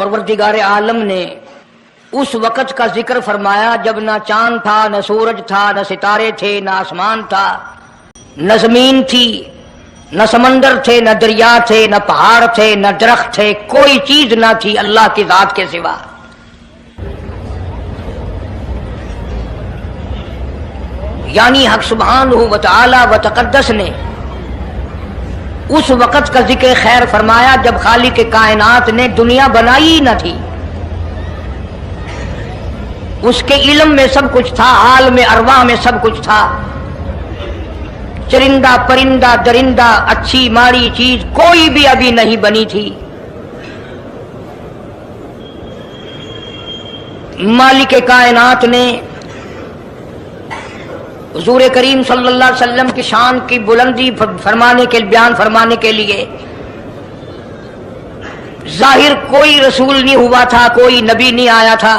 परवरदिगार आलम ने उस वक़्त का जिक्र फरमाया जब ना चांद था, न सूरज था, न सितारे थे, न आसमान था, न जमीन थी, न समंदर थे, न दरिया थे, न पहाड़ थे, न दरख्त थे, कोई चीज ना थी अल्लाह की जात के सिवा। यानी हक सुब्हानहू व तआला व तक़द्दस ने उस वक़्त का जिक्र खैर फरमाया जब खालिक के कायनात ने दुनिया बनाई ही न थी। उसके इल्म में सब कुछ था, हाल में अरवाह में सब कुछ था। चरिंदा परिंदा दरिंदा अच्छी माड़ी चीज कोई भी अभी नहीं बनी थी। मालिक कायनात ने हुजूर करीम सल्लल्लाहु अलैहि वसल्लम की शान की बुलंदी फरमाने के बयान फरमाने के लिए जाहिर कोई रसूल नहीं हुआ था, कोई नबी नहीं आया था।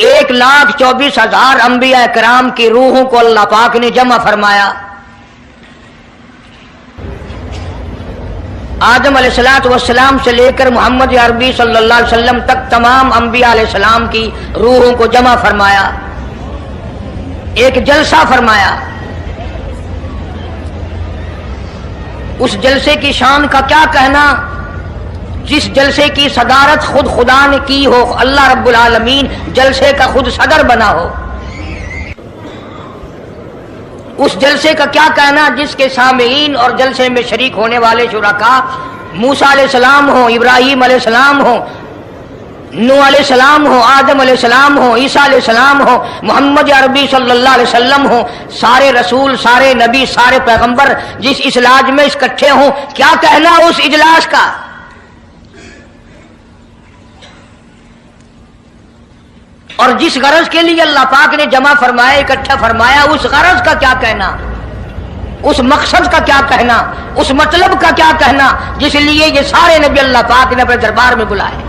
1,24,000 अंबिया कराम की रूहों को अल्लाह पाक ने जमा फरमाया। आदम अलैहिस्सलाम से लेकर मोहम्मद अरबी सल्लल्लाहु अलैहि वसल्लम तक तमाम अंबिया अलैहिस्सलाम की रूहों को जमा फरमाया, एक जलसा फरमाया। उस जलसे की शान का क्या कहना, जिस जलसे की सदारत खुद खुदा ने की हो, अल्लाह रब्बुल आलमीन जलसे का खुद सदर बना हो। उस जलसे का क्या कहना जिसके सामीन और जलसे में शरीक होने वाले शुरका मूसा अलैहिस्सलाम हो, इब्राहीम अलैहिस्सलाम हो, नूह अलैहिस्सलाम हो, आदम अलैहिस्सलाम हो, ईसा अलैहिस्सलाम हो, मोहम्मद अरबी सल्लल्लाहु अलैहि वसल्लम हो, सारे रसूल, सारे नबी, सारे पैगंबर जिस इजलास में इकट्ठे हों, क्या कहना उस इजलास का। और जिस गरज के लिए अल्लाह पाक ने जमा फरमाया, इकट्ठा फरमाया, उस गरज का क्या कहना, उस मकसद का क्या कहना, उस मतलब का क्या कहना जिस लिए ये सारे नबी अल्लाह पाक ने अपने दरबार में बुलाए।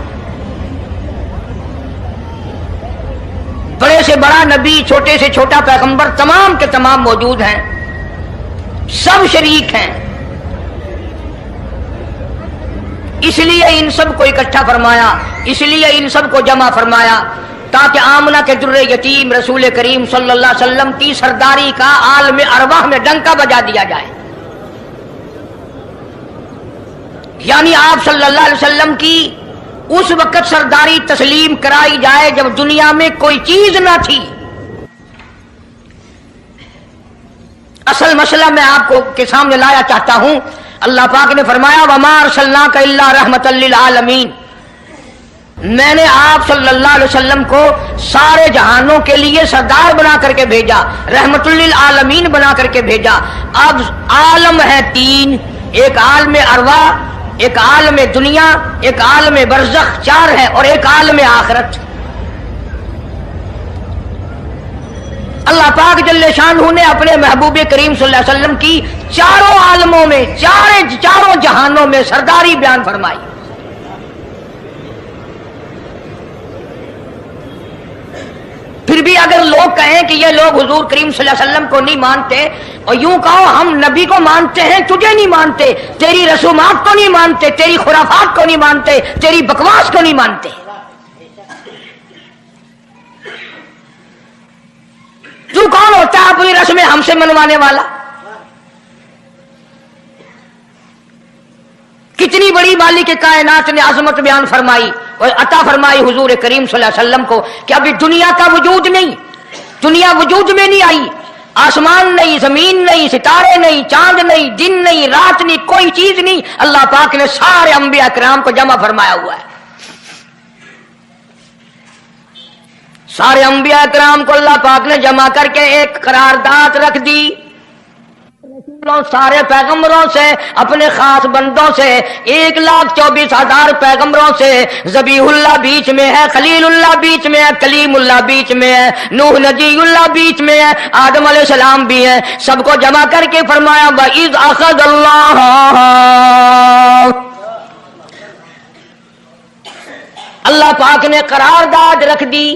बड़े से बड़ा नबी, छोटे से छोटा पैगंबर, तमाम के तमाम मौजूद हैं, सब शरीक हैं। इसलिए इन सब को इकट्ठा फरमाया, इसलिए इन सब को जमा फरमाया ताकि आमना के दुर्रे यतीम रसूल करीम सल्लल्लाहु अलैहि वसल्लम की सरदारी का आलम अरवाह में डंका बजा दिया जाए। यानी आप सल्लल्लाहु अलैहि वसल्लम की उस वक्त सरदारी तस्लीम कराई जाए जब दुनिया में कोई चीज ना थी। असल मसला मैं आपको के सामने लाया चाहता हूं। अल्लाह पाक ने फरमाया वमा अरसलनाका इल्ला रहमतल लिल आलमीन, मैंने आप सल्लल्लाहु अलैहि वसल्लम को सारे जहानों के लिए सरदार बना करके भेजा, रहमतुल लिल आलमीन बना करके भेजा। अब आलम है तीन, एक आलम अरवा, एक आलम दुनिया, एक आलम बरज़ख, चार है, और एक आलम आखिरत। अल्लाह पाक जल्ले शानहू ने अपने महबूब करीम सल्लल्लाहु अलैहि वसल्लम की चारों आलमों में, चारों जहानों में सरदारी बयान फरमाई। फिर भी अगर लोग कहें कि ये लोग हुजूर करीम सल्लल्लाहु अलैहि वसल्लम को नहीं मानते, और यूं कहो हम नबी को मानते हैं, तुझे नहीं मानते, तेरी रसूमात को नहीं मानते, तेरी खुराफात को नहीं मानते, तेरी बकवास को नहीं मानते, तू कौन होता है अपनी रस्में हमसे मनवाने वाला। कितनी बड़ी मालिक के कायनात ने अजमत बयान फरमाई और अता फरमाई हुजूर करीम सल्लल्लाहु अलैहि वसल्लम को कि अभी दुनिया का वजूद नहीं, दुनिया वजूद में नहीं आई, आसमान नहीं, जमीन नहीं, सितारे नहीं, चांद नहीं, दिन नहीं, रात नहीं, कोई चीज नहीं। अल्लाह पाक ने सारे अंबिया किराम को जमा फरमाया हुआ है। सारे अंबिया किराम को अल्लाह पाक ने जमा करके एक करारदाद रख दी, सारे पैगंबरों से, अपने खास बंदों से, 1,24,000 पैगंबरों से। ज़बीहुल्लाह बीच में है, खलीलुल्लाह बीच में है, कलीमुल्लाह बीच में है, नूह नजीयुल्लाह बीच में है, आदम अलैहिस्सलाम भी है। सबको जमा करके फरमाया वइज़ अख़ज़ल्लाह, अल्लाह पाक ने करारदाद रख दी,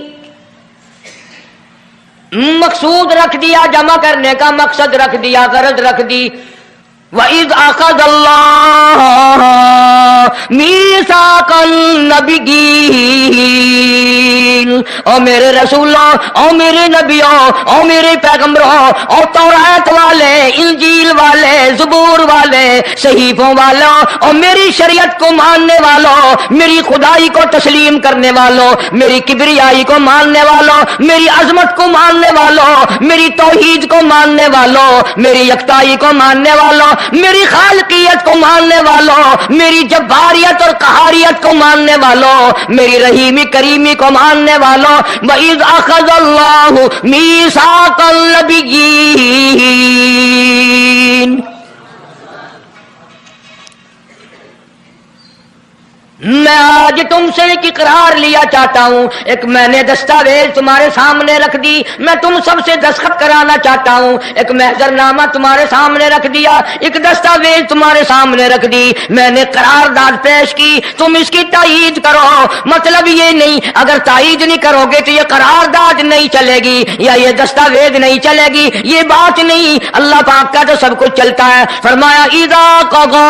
मकसूद रख दिया, जमा करने का मकसद रख दिया, गरज रख दी। वइज़ अख़ज़ल्लाह मीसाकन नबिय्यीन, ओ मेरे रसूलों, ओ मेरे नबियों, ओ मेरे पैगंबरों, ओ तौरात वाले, इंजील वाले, ज़बूर वाले, सहीफों वालों, और मेरी शरीयत को मानने वालों, मेरी खुदाई को तस्लीम करने वालों, मेरी किबरियाई को मानने वालों, मेरी अजमत को मानने वालों, मेरी तौहीद को मानने वालों, मेरी यकताई को मानने वालों, मेरी खालकियत को मानने वालों, मेरी जब्बारियत और कहारियत को मानने वालों, मेरी रहीमी करीमी को मानने वालों, वइज़ अख़ज़ल्लाहु मीसाक़ल नबिय्यीन। मैं आज तुमसे एक इकरार लिया चाहता हूं, एक मैंने दस्तावेज तुम्हारे सामने रख दी, मैं तुम सबसे दस्तखत कराना चाहता हूं, एक महजरनामा तुम्हारे सामने रख दिया, एक दस्तावेज तुम्हारे सामने रख दी, मैंने करारदाद पेश की, तुम इसकी तायीद करो। मतलब ये नहीं, अगर तायीद नहीं करोगे तो ये करारदाद नहीं चलेगी या ये दस्तावेज नहीं चलेगी, ये बात नहीं। अल्लाह पाक का तो सब कुछ चलता है। फरमाया इज़ा क़ज़ा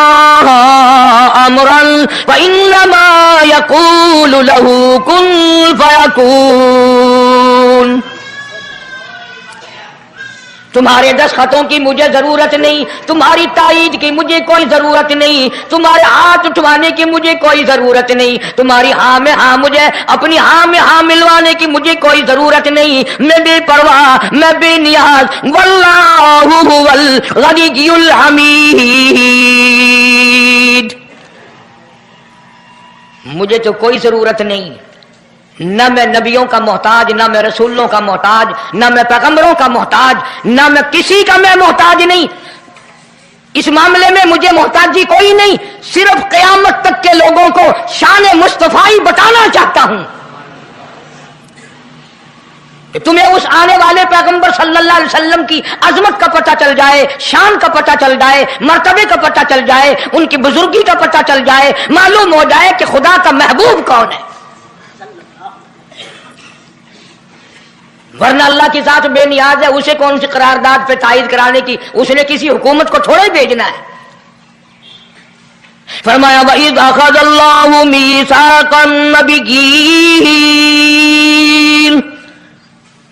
अमरन फ़इन्नमा यक़ूलु लहू कुन फ़यकून। तुम्हारे दस्तखतों की मुझे जरूरत नहीं, तुम्हारी तायीद की मुझे कोई जरूरत नहीं, तुम्हारे हाथ उठवाने की मुझे कोई जरूरत नहीं, तुम्हारी हाँ में हाँ, मुझे अपनी हाँ में हाँ मिलवाने की मुझे कोई जरूरत नहीं। मैं बेपरवाह, मैं बेनियाज, वल्लाहु हुवल गनियुल हमीद। मुझे तो कोई जरूरत नहीं, न मैं नबियों का मोहताज, न मैं रसूलों का मोहताज, न मैं पैगंबरों का मोहताज, न मैं किसी का मैं मोहताज नहीं। इस मामले में मुझे मोहताजी कोई नहीं, सिर्फ क़यामत तक के लोगों को शान मुस्तफाई बताना चाहता हूं कि तुम्हें उस आने वाले पैगंबर सल्लल्लाहु अलैहि वसल्लम की अजमत का पता चल जाए, शान का पता चल जाए, मर्तबे का पता चल जाए, उनकी बुजुर्गी का पता चल जाए, मालूम हो जाए कि खुदा का महबूब कौन है। वरना अल्लाह की जात बेनियाज है, उसे कौन सी करारदाद पे तायीद कराने की, उसने किसी हुकूमत को थोड़ा ही भेजना है। फरमाया वइज़ अख़ज़ल्लाहु मीसाक़न नबिय्यीन,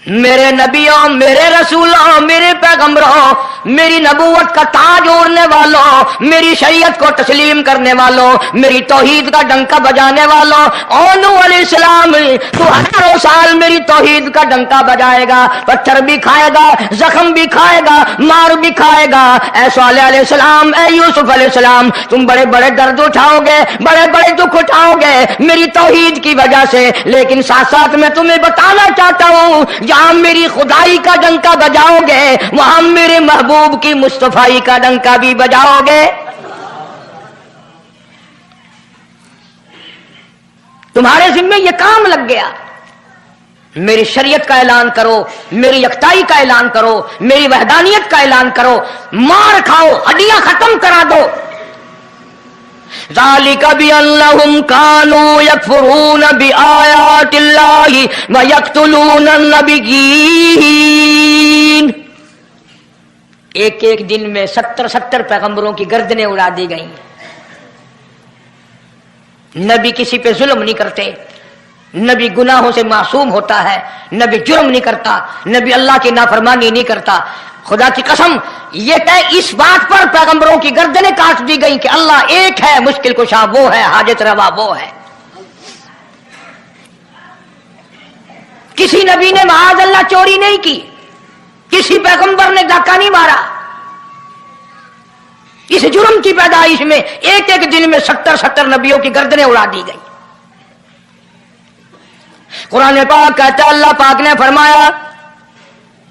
मेरे नबियों, मेरे रसूलों, मेरे पैगंबरों, मेरी नबूवत का ताज ओढ़ने वालों, मेरी शरीयत को तस्लीम करने वालों, मेरी तौहीद का डंका बजाने वालों, और नूह अलैहिस्सलाम तो हजारों साल मेरी तौहीद का डंका बजाएगा, पत्थर भी खाएगा, जख्म भी खाएगा, मार भी खाएगा। ऐ सालेह अलैहिस्सलाम, ऐ यूसुफ अलैहिस्सलाम, तुम बड़े बड़े दर्द उठाओगे, बड़े बड़े दुख उठाओगे मेरी तौहीद की वजह से, लेकिन साथ साथ मैं तुम्हें बताना चाहता हूं, जहां मेरी खुदाई का डंका बजाओगे वहां मेरे महबूब की मुस्तफाई का डंका भी बजाओगे। तुम्हारे जिम्मे ये काम लग गया। मेरी शरीयत का ऐलान करो, मेरी यकताई का ऐलान करो, मेरी वहदानियत का ऐलान करो, मार खाओ, हड्डियां खत्म करा दो। ज़ालिका बिअन्नहुम कानू यकफुरून बिआयातिल्लाहि व यक़्तुलूनन नबिय्यीन। एक एक दिन में 70 पैगंबरों की गर्दनें उड़ा दी गई। नबी किसी पे जुल्म नहीं करते, नबी गुनाहों से मासूम होता है, नबी जुर्म नहीं करता, नबी अल्लाह की नाफरमानी नहीं करता। खुदा की कसम, ये तय इस बात पर पैगंबरों की गर्दनें काट दी गई कि अल्लाह एक है, मुश्किल कुशा वो है, हाजत रवा वो है। किसी नबी ने माज़ अल्लाह चोरी नहीं की, किसी पैगंबर ने डाका नहीं मारा। इस जुर्म की पैदाइश में एक एक दिन में 70 नबियों की गर्दनें उड़ा दी गई। कुरान पाक कहता है, अल्लाह पाक ने फरमाया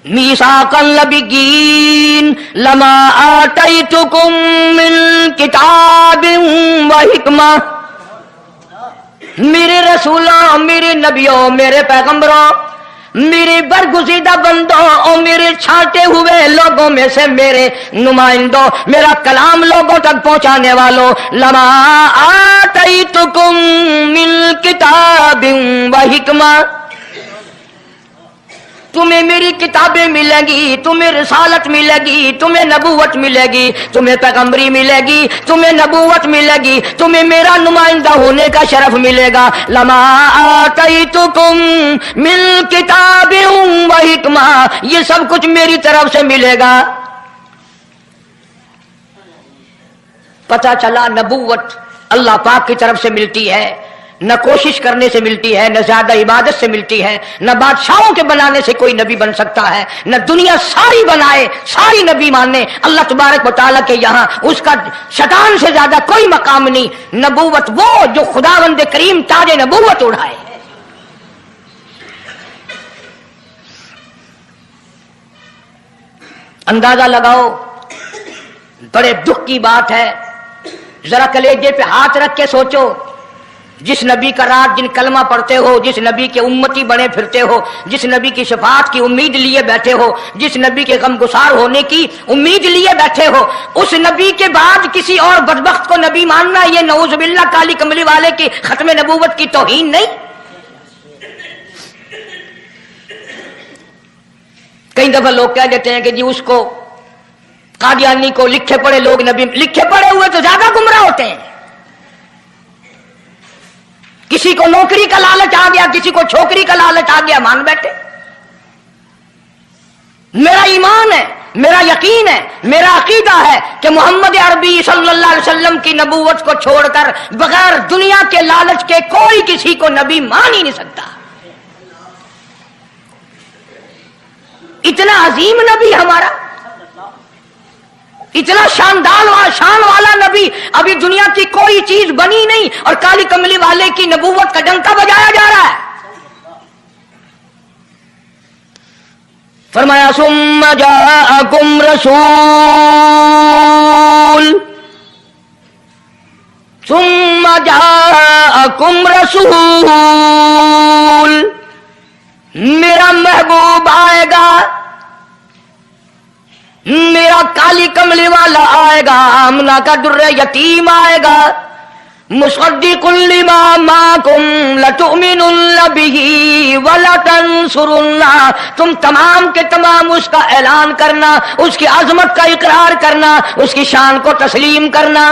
मीसाक़न नबिय्यीन लमा आतैतुकुम मिन किताबिन व हिकमा। मेरे रसूलों, मेरे नबियों, मेरे पैगंबरों, मेरे बरगुज़ीदा बंदों और मेरे छांटे हुए लोगों में से मेरे नुमाइंदों, मेरा कलाम लोगों तक पहुंचाने वालों, लमा आतैतुकुम मिन किताबिन व हिकमा। تمہیں میری کتابیں ملیں گی، تمہیں رسالت ملے گی، تمہیں نبوت ملے گی، تمہیں پیغمبری ملے گی، تمہیں نبوت ملے گی، تمہیں میرا نمائندہ ہونے کا شرف ملے گا۔ لما آتیتکم من کتاب و حکمہ، یہ سب کچھ میری طرف سے ملے گا۔ پتہ چلا نبوت اللہ پاک کی طرف سے ملتی ہے، نہ کوشش کرنے سے ملتی ہے، نہ زیادہ عبادت سے ملتی ہے، نہ بادشاہوں کے بنانے سے کوئی نبی بن سکتا ہے، نہ دنیا ساری بنائے ساری نبی مانے اللہ تبارک و تعالیٰ کے یہاں اس کا شیطان سے زیادہ کوئی مقام نہیں۔ نبوت وہ جو خداوند کریم تاج نبوت اڑھائے۔ اندازہ لگاؤ، بڑے دکھ کی بات ہے، ذرا کلیجے پہ ہاتھ رکھ کے سوچو، جس نبی کا رات دن کلمہ پڑھتے ہو، جس نبی کے امتی بنے پھرتے ہو، جس نبی کی شفاعت کی امید لیے بیٹھے ہو، جس نبی کے غم گسار ہونے کی امید لیے بیٹھے ہو، اس نبی کے بعد کسی اور بدبخت کو نبی ماننا یہ نعوذ باللہ کالی کملی والے کی ختم نبوت کی توہین نہیں؟ کئی دفعہ لوگ کہہ دیتے ہیں کہ جی اس کو قادیانی کو لکھے پڑھے لوگ نبی، لکھے پڑھے ہوئے تو زیادہ گمراہ ہوتے ہیں۔ کسی کو نوکری کا لالچ آ گیا، کسی کو چھوکری کا لالچ آ گیا، مان بیٹھے۔ میرا ایمان ہے، میرا یقین ہے، میرا عقیدہ ہے کہ محمد عربی صلی اللہ علیہ وسلم کی نبوت کو چھوڑ کر بغیر دنیا کے لالچ کے کوئی کسی کو نبی مان ہی نہیں سکتا۔ اتنا عظیم نبی ہمارا، اتنا شان والا نبی، ابھی دنیا کی کوئی چیز بنی نہیں اور کالی کملی والے کی نبوت کا ڈنکا بجایا جا رہا ہے۔ فرمایا ثم جاءکم رسول، میرا محبوب آئے گا، میرا کالی کملی والا آئے گا، آمنہ کا در یتیم آئے گا، مصدق لما معکم لتؤمنن بہ ولتنصرنہ، تم تمام کے تمام اس کا اعلان کرنا، اس کی عظمت کا اقرار کرنا، اس کی شان کو تسلیم کرنا۔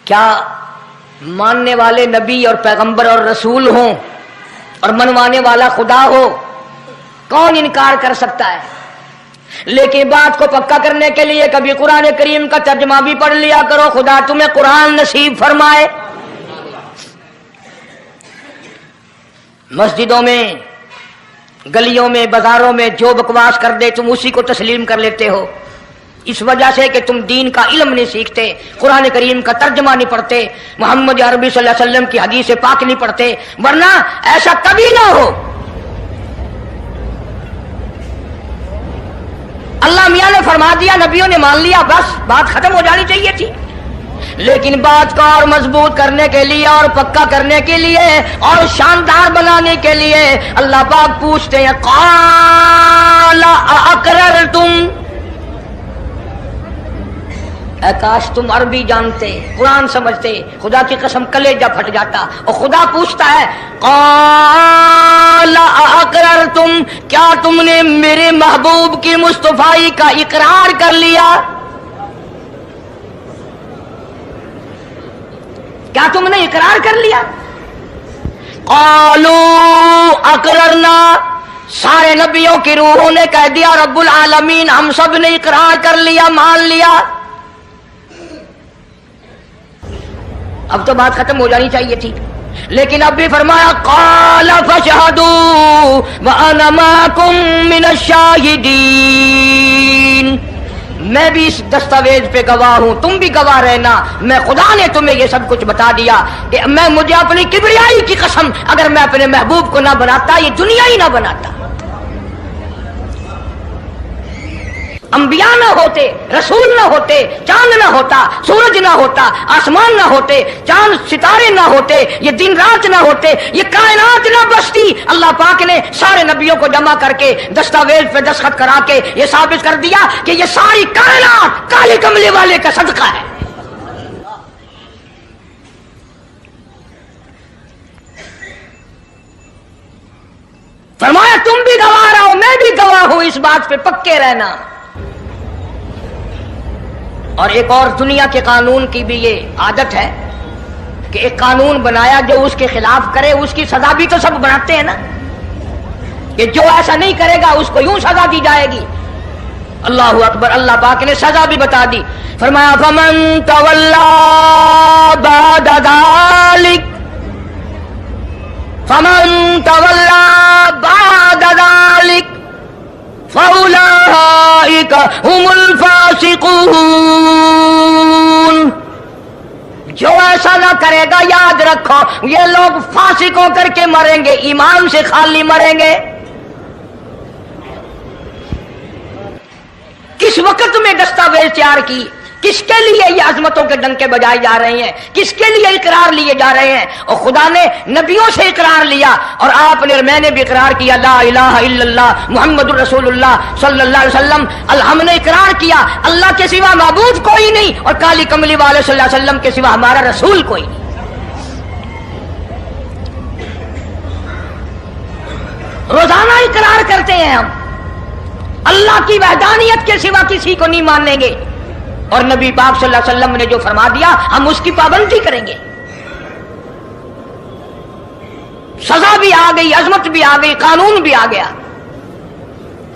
کیا ماننے والے نبی اور پیغمبر اور رسول ہوں اور منوانے والا خدا ہو؟ کون انکار کر سکتا ہے؟ لیکن بات کو پکا کرنے کے لیے کبھی قرآن کریم کا ترجمہ بھی پڑھ لیا کرو، خدا تمہیں قرآن نصیب فرمائے۔ مسجدوں میں، گلیوں میں، بازاروں میں جو بکواس کر دے تم اسی کو تسلیم کر لیتے ہو، اس وجہ سے کہ تم دین کا علم نہیں سیکھتے، قرآن کریم کا ترجمہ نہیں پڑھتے، محمد عربی صلی اللہ علیہ وسلم کی حدیث پاک نہیں پڑھتے، ورنہ ایسا کبھی نہ ہو۔ اللہ میاں نے فرما دیا، نبیوں نے مان لیا، بس بات ختم ہو جانی چاہیے تھی۔ لیکن بات کو اور مضبوط کرنے کے لیے اور پکا کرنے کے لیے اور شاندار بنانے کے لیے اللہ پاک پوچھتے ہیں قال اقررتم، اے کاش تم عربی جانتے، قرآن سمجھتے، خدا کی قسم کلیجہ پھٹ جاتا۔ اور خدا پوچھتا ہے قال اقررتم، کیا تم نے میرے محبوب کی مصطفائی کا اقرار کر لیا؟ کیا تم نے اقرار کر لیا؟ قالوا اقررنا، سارے نبیوں کی روحوں نے کہہ دیا رب العالمین ہم سب نے اقرار کر لیا، مان لیا۔ اب تو بات ختم ہو جانی چاہیے تھی، لیکن اب بھی فرمایا قال فاشهدوا وانا معكم من الشاهدين، میں بھی اس دستاویز پہ گواہ ہوں، تم بھی گواہ رہنا، میں خدا نے تمہیں یہ سب کچھ بتا دیا کہ مجھے اپنی کبریائی کی قسم اگر میں اپنے محبوب کو نہ بناتا یہ دنیا ہی نہ بناتا۔ انبیاء نہ ہوتے، رسول نہ ہوتے، چاند نہ ہوتا، سورج نہ ہوتا، آسمان نہ ہوتے، چاند ستارے نہ ہوتے، یہ دن رات نہ ہوتے، یہ کائنات نہ بستی، اللہ پاک نے سارے نبیوں کو جمع کر کے دستاویز پہ دستخط کرا کے یہ ثابت کر دیا کہ یہ ساری کائنات کالے کملے والے کا صدقہ ہے۔ फरमाया तुम भी गवाह रहो, मैं भी गवाह हूं, इस बात पे पक्के रहना। और एक और दुनिया के कानून की भी ये आदत है कि एक कानून बनाया, जो उसके खिलाफ करे उसकी सजा भी तो सब बनाते हैं ना, कि जो ऐसा नहीं करेगा उसको यूं सजा दी जाएगी। अल्लाहु अकबर, अल्लाह पाक ने सजा भी बता दी। फरमाया फमन तवल्ला बाद ज़ालिक, फमन तवल्ला बाद ज़ालिक फउलाइका हुमुल फासिकून। जो ऐसा ना करेगा, याद रखो ये लोग फासिक होकर के मरेंगे, ईमान से खाली मरेंगे। किस वक्त में दस्तावेज तैयार की, किसके लिए ये अजमतों के डंके बजाए जा रहे हैं, किसके लिए इकरार लिए जा रहे हैं। और खुदा ने नबियों से इकरार लिया और आपने और मैंने भी इकरार किया, ला इलाहा इल्लल्लाह मुहम्मदुर रसूलुल्लाह सल्लल्लाहु अलैहि वसल्लम। हमने इकरार किया अल्लाह के सिवा माबूद कोई नहीं और काली कमली वाले सल्लल्लाहु अलैहि वसल्लम के सिवा हमारा रसूल कोई नहीं। रोजाना इकरार करते हैं हम, अल्लाह की वहदानियत के सिवा किसी को नहीं मानेंगे और नबी पाक सल्लल्लाहु अलैहि वसल्लम ने जो फरमा दिया हम उसकी पाबंदी करेंगे। सजा भी आ गई, अजमत भी आ गई, कानून भी आ गया।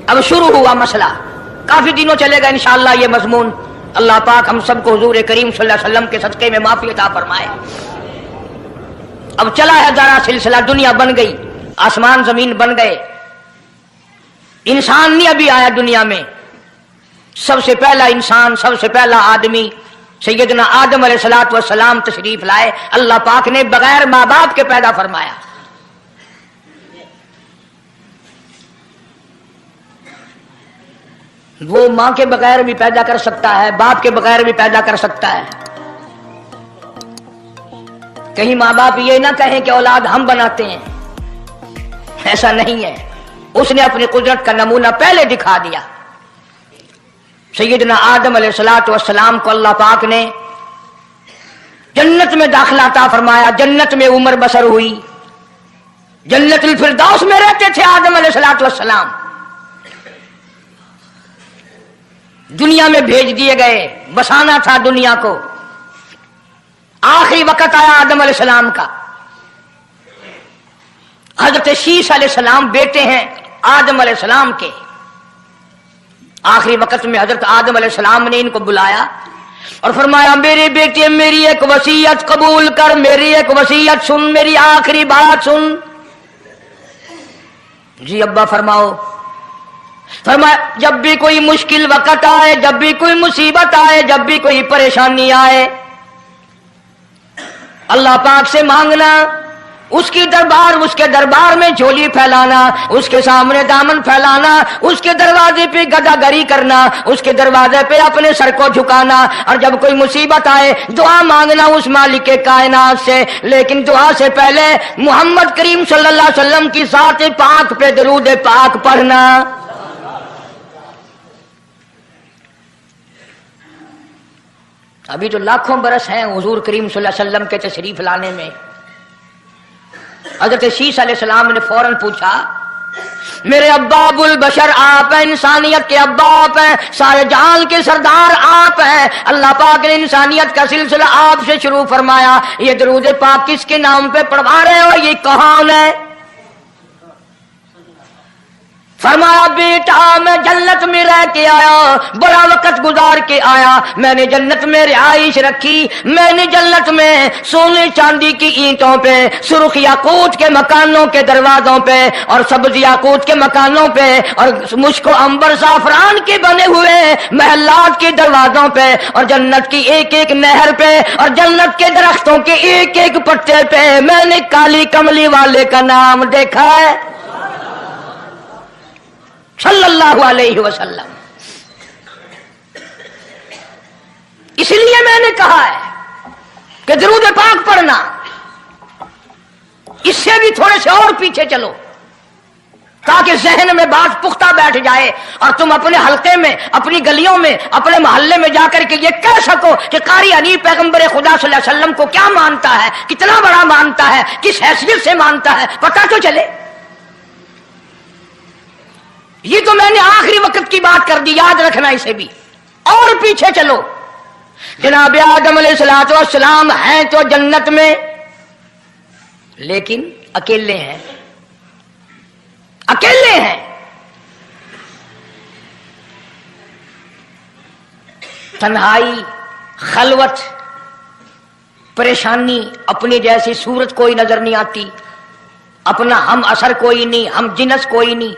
अब शुरू हुआ मसला, काफी दिनों चलेगा इंशाअल्लाह ये मजमून। अल्लाह पाक हम सबको हुजूर करीम सल्लल्लाहु अलैहि वसल्लम के सदके में माफी अता फरमाए। अब चला है जरा सिलसिला, दुनिया बन गई, आसमान जमीन बन गए, इंसान नहीं अभी आया दुनिया में। सबसे पहला इंसान, सबसे पहला आदमी सैयदना आदम अलैहिस्सलातु वस्सलाम तशरीफ लाए। अल्लाह पाक ने बगैर माँ बाप के पैदा फरमाया। वो मां के बगैर भी पैदा कर सकता है, बाप के बगैर भी पैदा कर सकता है। कहीं माँ बाप ये ना कहें कि औलाद हम बनाते हैं, ऐसा नहीं है। उसने अपनी कुदरत का नमूना पहले दिखा दिया। सैयदना आदम अलैहिस्सलातु वस्सलाम को अल्लाह पाक ने जन्नत में दाखिला अता फरमाया, जन्नत में उम्र बसर हुई, जन्नतुल फिरदौस में रहते थे आदम अलैहिस्सलातु वस्सलाम। दुनिया में भेज दिए गए, बसाना था दुनिया को। आखिरी वक्त आया आदम अलैहिस्सलाम का। हजरत शीश अलैहिस्सलाम बेटे हैं आदम अलैहिस्सलाम के। आखिरी वक्त में हजरत आदम अलैहिस्सलाम ने इनको बुलाया और फरमाया, मेरे बेटे मेरी एक वसीयत कबूल कर, मेरी एक वसीयत सुन, मेरी आखिरी बात सुन। जी अब्बा फरमाओ। फरमाया, जब भी कोई मुश्किल वक्त आए, जब भी कोई मुसीबत आए, जब भी कोई परेशानी आए, अल्लाह पाक से मांगना, उसके दरबार में झोली फैलाना, उसके सामने दामन फैलाना, उसके दरवाजे पे गदागरी करना, उसके दरवाजे पे अपने सर को झुकाना। और जब कोई मुसीबत आए दुआ मांगना उस मालिक के कायनात से। लेकिन दुआ से पहले मोहम्मद करीम सल्लल्लाहु अलैहि वसल्लम की ज़ात पाक पे दरूद पाक पढ़ना। अभी तो लाखों बरस हैं हुजूर करीम सल्लल्लाहु अलैहि वसल्लम के तशरीफ लाने में। हजरत शीश अलैहिस्सलाम ने फौरन पूछा, मेरे अब्बा अबुल बशर आप हैं, इंसानियत के अब्बा आप हैं, सारे जहान के सरदार आप हैं। अल्लाह पाक ने इंसानियत का सिलसिला आपसे शुरू फरमाया। ये दरूद पाक किसके नाम पे पढ़वा रहे हो, ये कौन है? फरमाया, बेटा मैं जन्नत में रह के आया, बड़ा वक्त गुजार के आया, मैंने जन्नत में रिहाइश रखी, मैंने जन्नत में सोने चांदी की ईंटों पे, सुर्ख याकूत के मकानों के दरवाजों पे और सब्ज याकूत के मकानों पे और मुश्को अंबर जाफरान के बने हुए महलात के दरवाजों पे और जन्नत की एक एक नहर पे और जन्नत के दरख्तों के एक एक पत्ते पे मैंने काली कमली वाले का नाम देखा है सल्लल्लाहु अलैहि वसल्लम। इसलिए मैंने कहा है कि दरूद पाक पढ़ना, इससे भी थोड़े से और पीछे चलो ताकि जहन में बात पुख्ता बैठ जाए और तुम अपने हल्के में, अपनी गलियों में, अपने मोहल्ले में जाकर के ये कह सको कि कारी हनीफ पैगंबर खुदा सल्लल्लाहु अलैहि वसल्लम को क्या मानता है, कितना बड़ा मानता है, किस हैसियत से मानता है, पता तो चले। یہ تو میں نے آخری وقت کی بات کر دی، یاد رکھنا اسے بھی۔ اور پیچھے چلو، جناب آدم علیہ الصلوۃ والسلام ہیں تو جنت میں، لیکن اکیلے ہیں، اکیلے ہیں۔ تنہائی، خلوت، پریشانی، اپنی جیسی صورت کوئی نظر نہیں آتی، اپنا ہم اثر کوئی نہیں، ہم جنس کوئی نہیں۔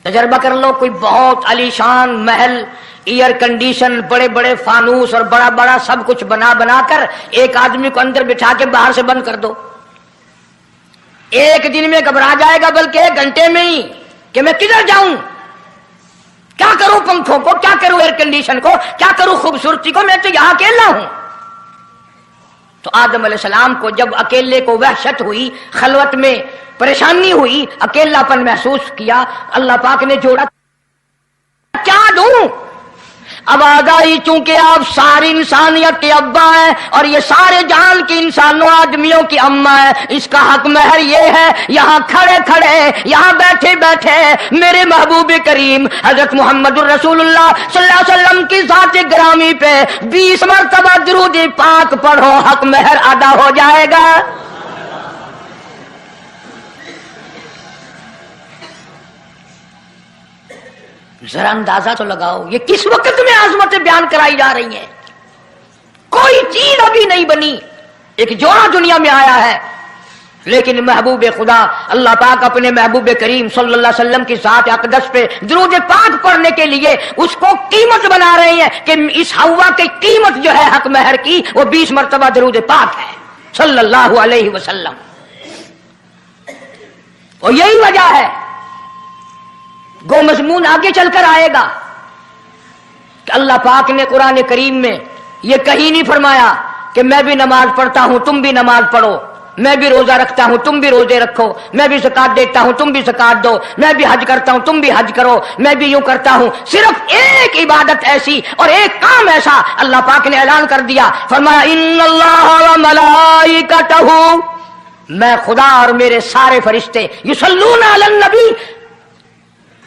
تجربہ کر لو، کوئی بہت عالی شان محل، ایئر کنڈیشن، بڑے بڑے فانوس اور بڑا بڑا سب کچھ بنا بنا کر ایک آدمی کو اندر بٹھا کے باہر سے بند کر دو، ایک دن میں گھبرا جائے گا، بلکہ ایک گھنٹے میں ہی، کہ میں کدھر جاؤں، کیا کروں پنکھوں کو، کیا کروں ایئر کنڈیشن کو، کیا کروں خوبصورتی کو، میں تو یہاں اکیلا ہوں۔ تو آدم علیہ السلام کو جب اکیلے کو وحشت ہوئی، خلوت میں پریشانی ہوئی، اکیلا پن محسوس کیا، اللہ پاک نے جوڑا، کیا دوں؟ اب آگاہی، چونکہ آپ ساری انسانیت کے ابا ہیں اور یہ سارے جہان کی انسانوں آدمیوں کی اماں ہے، اس کا حق مہر یہ ہے، یہاں کھڑے کھڑے، یہاں بیٹھے بیٹھے میرے محبوب کریم حضرت محمد الرسول اللہ صلی اللہ علیہ وسلم کی ذات گرامی پہ 20 مرتبہ درود پاک پڑھو، حق مہر ادا ہو جائے گا۔ ذرا اندازہ تو لگاؤ، یہ کس وقت میں عظمتیں بیان کرائی جا رہی ہیں، کوئی چیز ابھی نہیں بنی، ایک جوڑا دنیا میں آیا ہے، لیکن محبوب خدا اللہ پاک اپنے محبوب کریم صلی اللہ علیہ وسلم کی ذات اقدس پہ درود پاک پڑھنے کے لیے اس کو قیمت بنا رہے ہیں کہ اس ہوا کی قیمت جو ہے حق مہر کی وہ 20 مرتبہ درود پاک ہے صلی اللہ علیہ وسلم۔ اور یہی وجہ ہے، گو مضمون آگے چل کر آئے گا کہ اللہ پاک نے قرآن کریم میں یہ کہیں نہیں فرمایا کہ میں بھی نماز پڑھتا ہوں تم بھی نماز پڑھو، میں بھی روزہ رکھتا ہوں تم بھی روزے رکھو، میں بھی زکات دیتا ہوں تم بھی زکات دو، میں بھی حج کرتا ہوں تم بھی حج کرو، میں بھی یوں کرتا ہوں۔ صرف ایک عبادت ایسی اور ایک کام ایسا اللہ پاک نے اعلان کر دیا، فرمایا ان اللہ و ملائکتہ، میں خدا اور میرے سارے فرشتے یصلون علی النبی،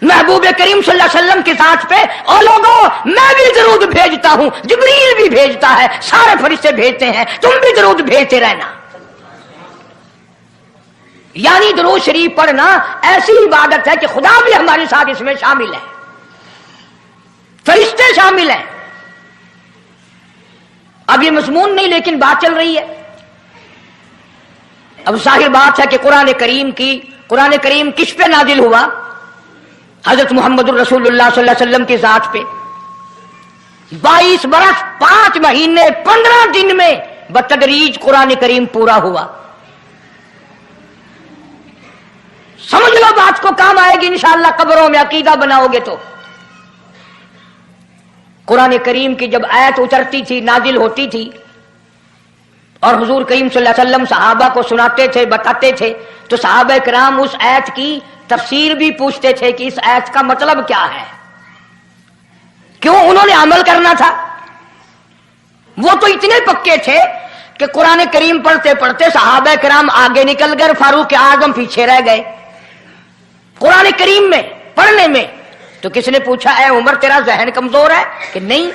محبوب کریم صلی اللہ علیہ وسلم کی ذات پہ، اور لوگوں میں بھی درود بھیجتا ہوں، جبریل بھی بھیجتا ہے، سارے فرشتے بھیجتے ہیں، تم بھی درود بھیجتے رہنا۔ یعنی درود شریف پڑھنا ایسی عبادت ہے کہ خدا بھی ہمارے ساتھ اس میں شامل ہے، فرشتے شامل ہیں۔ اب یہ مضمون نہیں، لیکن بات چل رہی ہے۔ اب ظاہر بات ہے کہ قرآن کریم کس پہ نازل ہوا؟ حضرت محمد الرسول اللہ صلی اللہ علیہ وسلم کی ذات پہ 22 برس 5 مہینے 15 دن میں بتدریج قرآن کریم پورا ہوا۔ سمجھ لو بات کو، کام آئے گی انشاءاللہ قبروں میں عقیدہ بناؤ گے تو۔ قرآن کریم کی جب آیت اترتی تھی، نازل ہوتی تھی، اور حضور کریم صلی اللہ علیہ وسلم صحابہ کو سناتے تھے، بتاتے تھے، تو صحابہ کرام اس آیت کی تفسیر بھی پوچھتے تھے کہ اس آیت کا مطلب کیا ہے، کیوں انہوں نے عمل کرنا تھا۔ وہ تو اتنے پکے تھے کہ قرآن کریم پڑھتے پڑھتے صحابہ کرام آگے نکل گئے، فاروق اعظم پیچھے رہ گئے قرآن کریم میں پڑھنے میں۔ تو کس نے پوچھا اے عمر تیرا ذہن کمزور ہے کہ نہیں،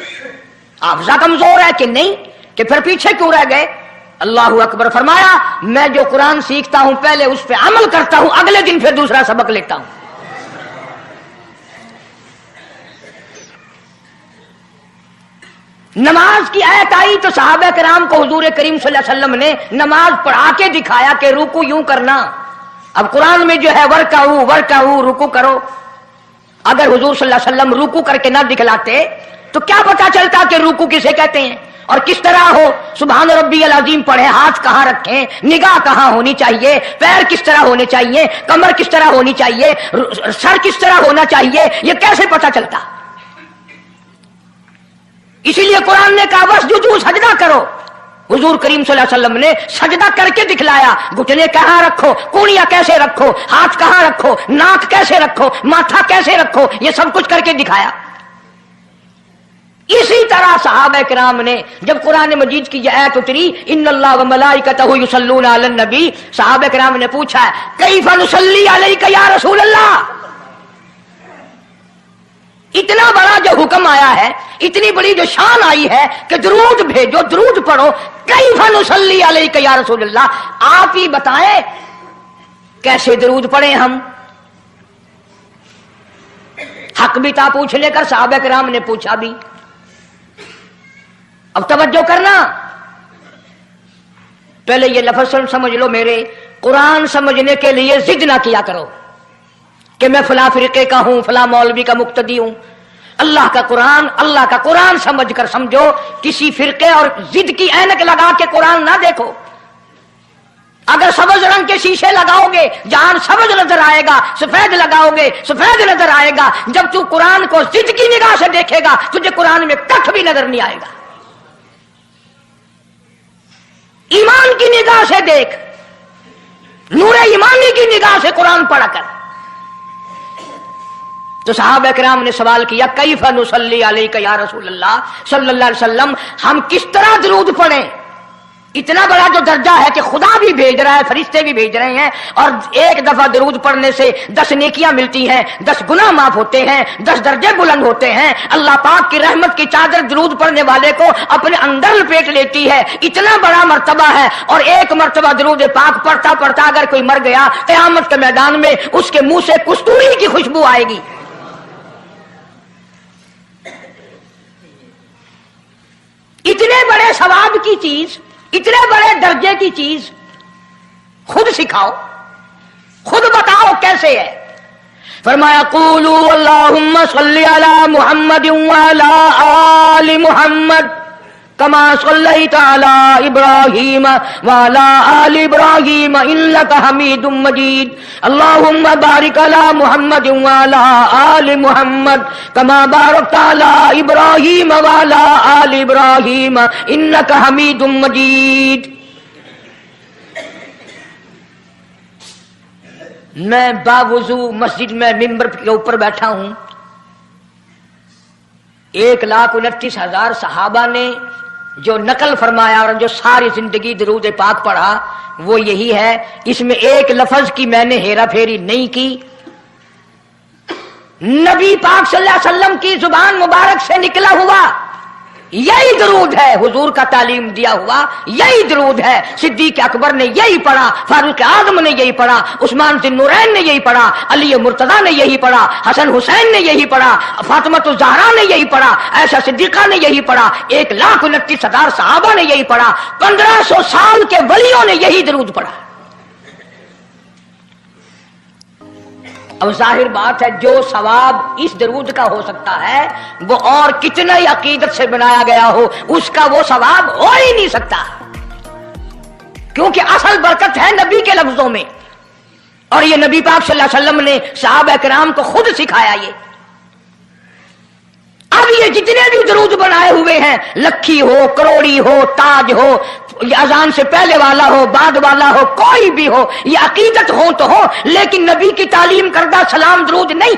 حافظہ کمزور ہے کہ نہیں، کہ پھر پیچھے کیوں رہ گئے؟ اللہ اکبر، فرمایا میں جو قرآن سیکھتا ہوں پہلے اس پہ عمل کرتا ہوں، اگلے دن پھر دوسرا سبق لیتا ہوں۔ نماز کی آیت آئی تو صحابہ کرام کو حضور کریم صلی اللہ علیہ وسلم نے نماز پڑھا کے دکھایا کہ رکوع یوں کرنا۔ اب قرآن میں جو ہے ورکعوا رکوع کرو، اگر حضور صلی اللہ علیہ وسلم رکوع کر کے نہ دکھلاتے تو کیا پتا چلتا کہ رکوع کسے کہتے ہیں اور کس طرح ہو۔ سبحان ربی العظیم پڑھیں، ہاتھ کہاں رکھیں، نگاہ کہاں ہونی چاہیے، پیر کس طرح ہونے چاہیے، کمر کس طرح ہونی چاہیے، سر کس طرح ہونا چاہیے، یہ کیسے پتا چلتا؟ اسی لیے قرآن نے کہا واسجدوا، سجدہ کرو۔ حضور کریم صلی اللہ علیہ وسلم نے سجدہ کر کے دکھلایا، گھٹنے کہاں رکھو، کونیاں کیسے رکھو، ہاتھ کہاں رکھو، ناک کیسے رکھو، ماتھا کیسے رکھو، یہ سب کچھ کر کے دکھایا۔ اسی طرح صحابہ کرام نے جب قرآن مجید کی یہ آیت اتری ان اللہ و ملائکتہ یصلون علی النبی، صحابہ کرام نے پوچھا کیف نصلی علیک یا رسول اللہ، इतना बड़ा जो हुक्म आया है, इतनी बड़ी जो शान आई है कि दरूद भेजो, दरूद पढ़ो। कैफ़ नुसल्ली अलैका या रसूल अल्लाह, आप ही बताएं कैसे दरूद पढ़े हम। हक भी था पूछने का, सहाबा किराम ने पूछा भी। अब तवज्जो करना, पहले ये लफ्ज़ समझ लो मेरे, कुरान समझने के लिए जिद ना किया करो कि मैं फला फिरके का हूं, फला मौलवी का मुक्तदी हूं। अल्लाह का कुरान समझ कर समझो। किसी फिरके और जिद की ऐनक लगा के कुरान ना देखो। अगर सब्ज रंग के शीशे लगाओगे, जहां सब्ज नजर आएगा, सफेद लगाओगे सफेद नजर आएगा। जब तू कुरान को जिद की निगाह से देखेगा, तुझे कुरान में कख भी नजर नहीं आएगा। ईमान की निगाह से देख, नूरे ईमानी की निगाह से कुरान पढ़ा कर। तो सहाबा किराम ने सवाल किया, कैफ़ नुसल्ली अलैका या रसूल अल्लाह सल्लल्लाहु अलैहि वसल्लम, हम किस तरह दरूद पढ़ें। इतना बड़ा जो दर्जा है कि खुदा भी भेज रहा है, फरिश्ते भी भेज रहे हैं, और एक दफा दरूद पढ़ने से 10 नेकियां मिलती हैं, 10 गुनाह माफ होते हैं, 10 दर्जे बुलंद होते हैं। अल्लाह पाक की रहमत की चादर दरूद पढ़ने वाले को अपने अंदर लपेट लेती है। इतना बड़ा मर्तबा है। और एक मर्तबा दरूद पाक पढ़ता पढ़ता अगर कोई मर गया, क़यामत के मैदान में उसके मुंह से कस्तूरी की खुशबू आएगी। इतने बड़े सवाब की चीज, इतने बड़े दर्जे की चीज खुद सिखाओ, खुद बताओ कैसे है। फरमाया कुलू अल्लाहुम्मा सल्ली अला मुहम्मद व अला आलि मुहम्मद कमा सल्लैता अला इब्राहीम व अला आलि इब्राहीम इन्नका हमीदुम मजीद। अल्लाहुम्मा बारिक अला मुहम्मद व अला आलि मुहम्मद कमा बारकता अला इब्राहीम व अला आलि इब्राहीम इन्नका हमीदुम मजीद। मैं बावुजू मस्जिद में मिंबर के ऊपर बैठा हूं। 1,29,000 सहाबा ने जो नकल फरमाया और जो सारी जिंदगी दरूद पाक पढ़ा वो यही है। इसमें एक लफ्ज की मैंने हेरा फेरी नहीं की। नबी पाक सल्लल्लाहु अलैहि वसल्लम की जुबान मुबारक से निकला हुआ यही दरूद है, हुजूर का तालीम दिया हुआ यही दरूद है। सिद्दीक अकबर ने यही पढ़ा, फारूक आजम ने यही पढ़ा, उस्मान ज़ुन्नुरैन ने यही पढ़ा, अली मुर्तजा ने यही पढ़ा, हसन हुसैन ने यही पढ़ा, फातिमा ज़हरा ने यही पढ़ा, आयशा सिद्दीका ने यही पढ़ा, 1,29,000 सहाबा ने यही पढ़ा, 1500 साल के वलियों ने यही दरूद पढ़ा। अब जाहिर बात है जो सवाब इस दरूद का हो सकता है वो और कितना ही अकीदत से बनाया गया हो उसका वो सवाब हो ही नहीं सकता, क्योंकि असल बरकत है नबी के लफ्जों में। और ये नबी पाक सल्लल्लाहु अलैहि वसल्लम ने सहाबा किराम को खुद सिखाया ये। अब ये जितने भी दरूद बनाए हुए हैं, लखी हो, करोड़ी हो, ताज हो, अजान से पहले वाला हो, बाद वाला हो, कोई भी हो, ये अकीदत हो तो हो, लेकिन नबी की तालीम करदा सलाम दरूद नहीं,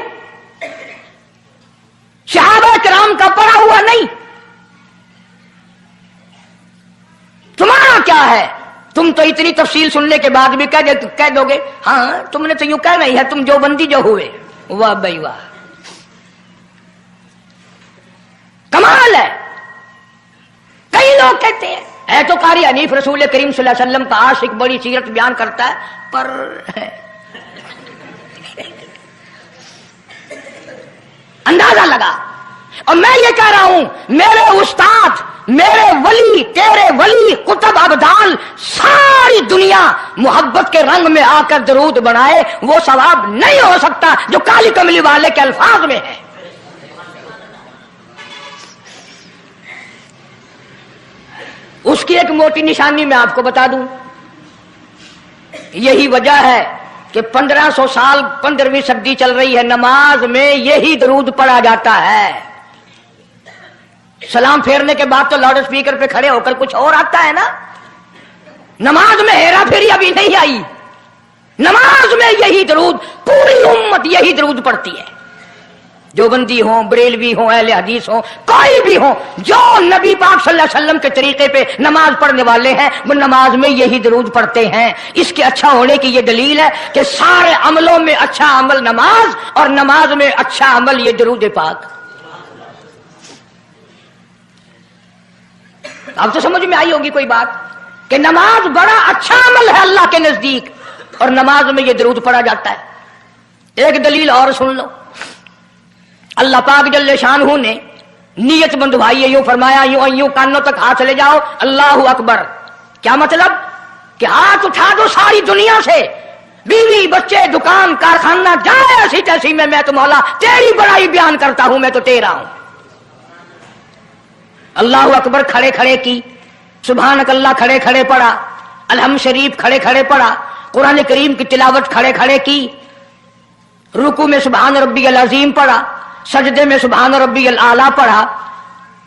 सहाबा किराम का पढ़ा हुआ नहीं। तुम्हारा क्या है? तुम तो इतनी तफसील सुनने के बाद भी कह दोगे हाँ तुमने तो यूं कहना ही है, तुम जो बंदी जो हुए। वाह भाई वाह, कमाल है। कई लोग कहते हैं है तो कारी हनीफ रसूल करीम सल्लल्लाहु अलैहि वसल्लम का आशिक, बड़ी सीरत बयान करता है, पर अंदाजा लगा। और मैं ये कह रहा हूं मेरे उस्ताद, मेरे वली, तेरे वली, कुतुब अब्दाल, सारी दुनिया मोहब्बत के रंग में आकर दरूद बनाए, वो सवाब नहीं हो सकता जो काली कमली वाले के अल्फाज में है। उसकी एक मोटी निशानी मैं आपको बता दूं। यही वजह है कि 1500 साल 15वीं सदी चल रही है, नमाज में यही दरूद पढ़ा जाता है। सलाम फेरने के बाद तो लाउड स्पीकर पे खड़े होकर कुछ और आता है ना। नमाज में हेरा फेरी अभी नहीं आई, नमाज में यही दरूद, पूरी उम्मत यही दरूद पढ़ती है। जो बंदी हो, बरेलवी हो, अहले हदीस हो, कोई भी हो, जो नबी पाक सल्लल्लाहु अलैहि वसल्लम के तरीके पे नमाज पढ़ने वाले हैं वो नमाज में यही दरूद पढ़ते हैं। इसके अच्छा होने की ये दलील है कि सारे अमलों में अच्छा अमल नमाज और नमाज में अच्छा अमल ये दरूद पाक। अब तो समझ में आई होगी कोई बात कि नमाज बड़ा अच्छा अमल है अल्लाह के नजदीक, और नमाज में ये दरूद पढ़ा जाता है। एक दलील और सुन लो, अल्लाह पाक जल्ले शानहू ने नियत बंधवाई है, यूं फरमाया, यूं कानों तक हाथ चले जाओ, अल्लाहू अकबर। क्या मतलब कि हाथ उठा दो सारी दुनिया से, बीवी बच्चे दुकान कारखाना जाए ऐसी तैसी में, मैं तो मौला तेरी बड़ाई बयान करता हूं, मैं तो तेरा हूं। अल्लाहू अकबर खड़े खड़े की, सुभानक अल्लाह खड़े खड़े पढ़ा, अलहम शरीफ खड़े खड़े पढ़ा, कुरान करीम की तिलावत खड़े खड़े की, रुकू में सुभान रब्बियल अजीम पढ़ा, सजदे में सुभान रब्बियल आला पढ़ा।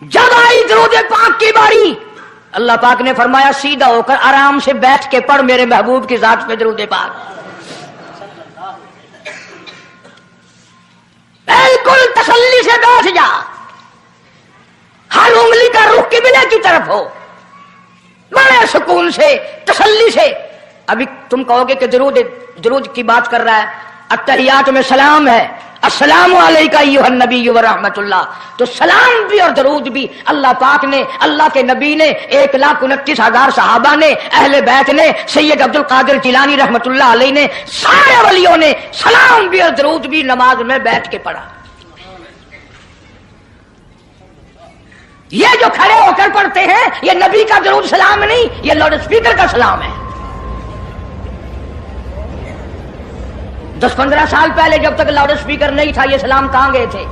जब आई दरूद पाक की बारी, अल्लाह पाक ने फरमाया सीधा होकर आराम से बैठ के पढ़ मेरे महबूब की जात पे दरूद पाक। बिल्कुल तसल्ली से बैठ जा, हर उंगली का रुख किबले की तरफ हो, बड़े सुकून से तसल्ली से। अभी तुम कहोगे कि दरूद की बात कर रहा है, अत्तहियात में सलाम है, अस्सलामु अलैका अय्युहन नबी व रहमतुल्लाह, तो सलाम भी और दरूद भी अल्लाह पाक ने, अल्लाह के नबी ने, 1,29,000 सहाबा ने, अहले बैत ने, सैयद अब्दुल कादिर जिलानी रहमतुल्लाह अलैह ने, सारे वलियों ने सलाम भी और दरूद भी नमाज में बैठ के पढ़ा। ये जो खड़े होकर पढ़ते हैं ये नबी का दरूद सलाम नहीं, ये लाउड स्पीकर का सलाम है। 10-15 साल पहले जब तक लाउड स्पीकर नहीं था, ये सलाम कहां गए थे?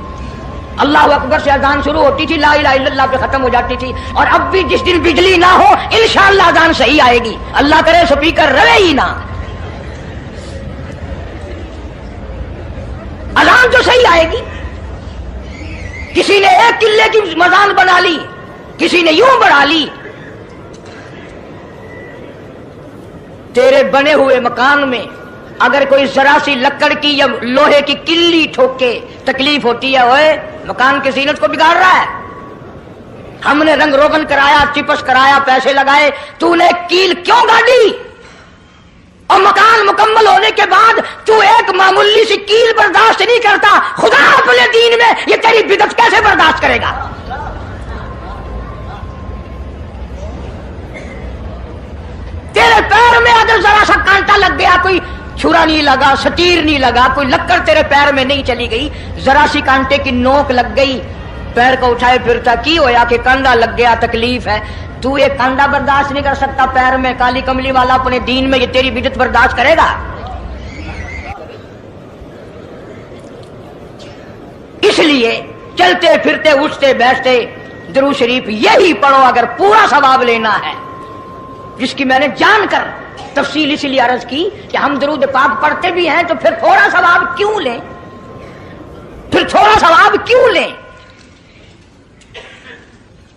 अल्लाह अकबर से अजान शुरू होती थी, ला इलाहा इल्लल्लाह पे खत्म हो जाती थी। और अब भी जिस दिन बिजली ना हो इंशाअल्लाह अजान सही आएगी, अल्लाह करे स्पीकर रहे ही ना, अजान तो सही आएगी। किसी ने एक किले की मजान बना ली, किसी ने यूं बढ़ा ली। तेरे बने हुए मकान में अगर कोई जरा सी लकड़ की या लोहे की किल्ली ठोके तकलीफ होती है, ओए मकान की जीनत को बिगाड़ रहा है। हमने रंग रोगन कराया, चिपस कराया, पैसे लगाए, तूने कील क्यों गाड़ी? और मकान मुकम्मल होने के बाद तू एक मामूली सी कील बर्दाश्त नहीं करता, खुदा अपने दीन में ये तेरी बिदत कैसे बर्दाश्त करेगा? तेरे पैर में अगर जरा सा कांटा लग गया, कोई छुरा नहीं लगा, सटीर नहीं लगा, कोई लक्कड़ तेरे पैर में नहीं चली गई, जरा सी कांटे की नोक लग गई, पैर को उठाए फिरता की होया कि कंधा लग गया, तकलीफ है, तू ये कंधा बर्दाश्त नहीं कर सकता पैर में, काली कमली वाला अपने दीन में ये तेरी बिदत बर्दाश्त करेगा? इसलिए चलते फिरते उठते बैठते दुरूद शरीफ यही पढ़ो अगर पूरा सवाब लेना है, जिसकी मैंने जानकर तफसील इसलिए अर्ज की कि हम दुरूद पाक पढ़ते भी हैं तो फिर थोड़ा सवाब क्यों लें, फिर थोड़ा सवाब क्यों लें?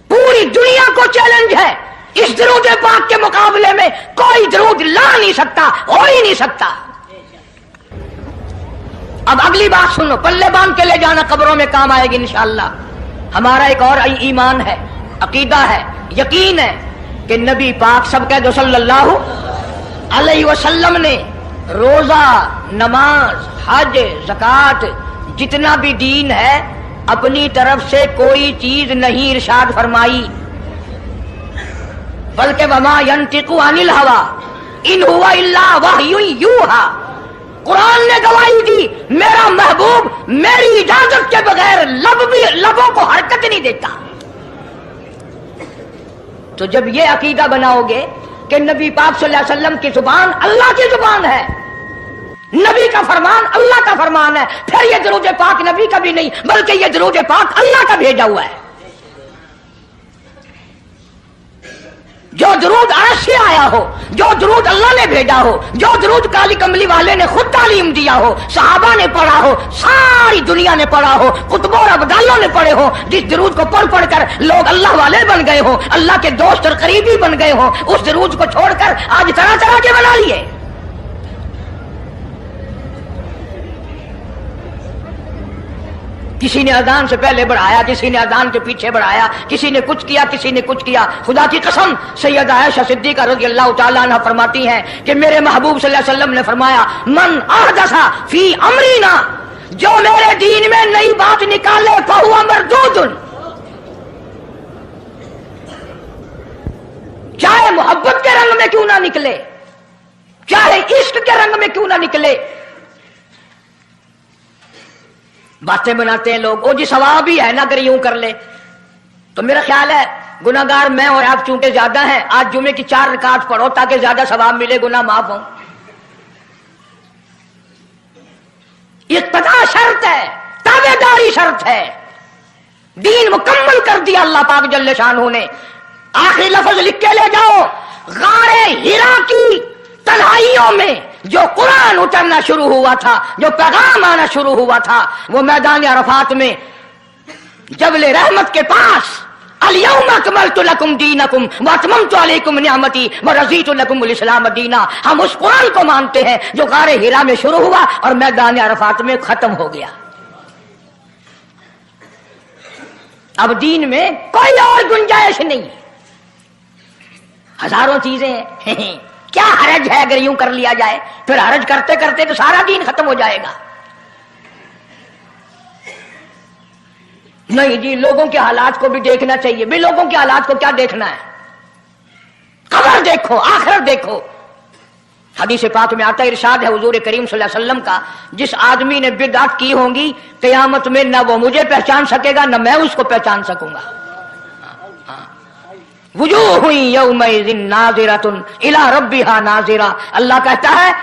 पूरी दुनिया को चैलेंज है, इस दुरूद पाक के मुकाबले में कोई दुरूद ला नहीं सकता, हो ही नहीं सकता। अब अगली बात सुनो, पल्ले बांध के ले जाना, कब्रों में काम आएगी इंशाअल्लाह। हमारा एक और ईमान है, अकीदा है, यकीन है कि नबी पाक सब कह दो सल्लल्लाहु अलैहि वसल्लम ने रोजा, नमाज, हज, ज़कात, जितना भी दीन है अपनी तरफ से कोई चीज नहीं इरशाद फरमाई, बल्कि वमा यंतिकु अनिल हवा इन हुवा इल्ला वहयुन यूहा। कुरान ने गवाही दी, मेरा महबूब मेरी इजाजत के बगैर लबों को हरकत नहीं देता। तो जब ये अकीदा बनाओगे कि नबी पाक सल्लल्लाहु अलैहि वसल्लम की जुबान अल्लाह की जुबान है, नबी का फरमान अल्लाह का फरमान है, फिर ये दरूद पाक नबी का भी नहीं बल्कि ये दरूद पाक अल्लाह का भेजा हुआ है। जो दरूद अर्श से आया हो, जो दरूद अल्लाह ने भेजा हो, जो दरूद काली कमली वाले ने खुद तालीम दिया हो, सहाबा ने पढ़ा हो, सारी दुनिया ने पढ़ा हो, कुतुबों और अब्दालों ने पढ़े हो, जिस दरूद को पढ़ पढ़ कर लोग अल्लाह वाले बन गए हो, अल्लाह के दोस्त और करीबी बन गए हो, उस दरूद को छोड़कर आज तरह तरह के बना लिए। किसी ने अजान से पहले बढ़ाया, किसी ने अजान के पीछे बढ़ाया, किसी ने कुछ किया, किसी ने कुछ किया। खुदा की कसम सैयदा आयशा सिद्दीका रज़ियल्लाहु ताला अन्हा फरमाती हैं कि मेरे महबूब सल्लल्लाहु अलैहि वसल्लम ने फरमाया, मन अहदसा फी अमरीना, जो मेरे दीन में नई बात निकाले फहुवा मरदूदुन, रंग में क्यों ना निकले, चाहे इश्क के रंग में क्यों ना निकले। बातें बनाते हैं लोग, ओ जी सवाब ही है ना अगर यूं कर ले। तो मेरा ख्याल है गुनाहगार मैं और आप चूंकि ज्यादा हैं, आज जुमे की 4 रकात पढ़ो ताकि ज्यादा सवाब मिले, गुनाह माफ हो। इत्तबा शर्त है, ताबेदारी शर्त है। दीन मुकम्मल कर दिया अल्लाह पाक जल्ले शानहू ने। आखिरी लफ्ज लिख के ले जाओ, गारे हिरा की तन्हाइयों में जो कुरान उतरना शुरू हुआ था, जो पैगाम आना शुरू हुआ था, वो मैदान अरफात में जबले रहमत के पास अल-यौम अकमलतु लकुम दीनकुम व अतममतु अलैकुम निअमती व रज़ीतु लकुमुल इस्लाम दीना। हम उस कुरान को मानते हैं जो गारे हिरा में शुरू हुआ और मैदान अरफात में खत्म हो गया। अब दीन में कोई और गुंजाइश नहीं, हजारों चीजें हैं। क्या हरज है अगर यूं कर लिया जाए, फिर हरज करते करते तो सारा दीन खत्म हो जाएगा। नहीं जी, लोगों के हालात को भी देखना चाहिए। भी लोगों के हालात को क्या देखना है, कब्र देखो, आखिरत देखो। हदीस पाक में आता है, इरशाद है हुजूर करीम सल्लल्लाहु अलैहि वसल्लम का, जिस आदमी ने बिदअत की होंगी क़यामत में न वो मुझे पहचान सकेगा न मैं उसको पहचान सकूंगा। वुजूह यौमइज़िन नाज़िरतुन इला रब्बिहा नाज़िरा। अल्लाह कहता है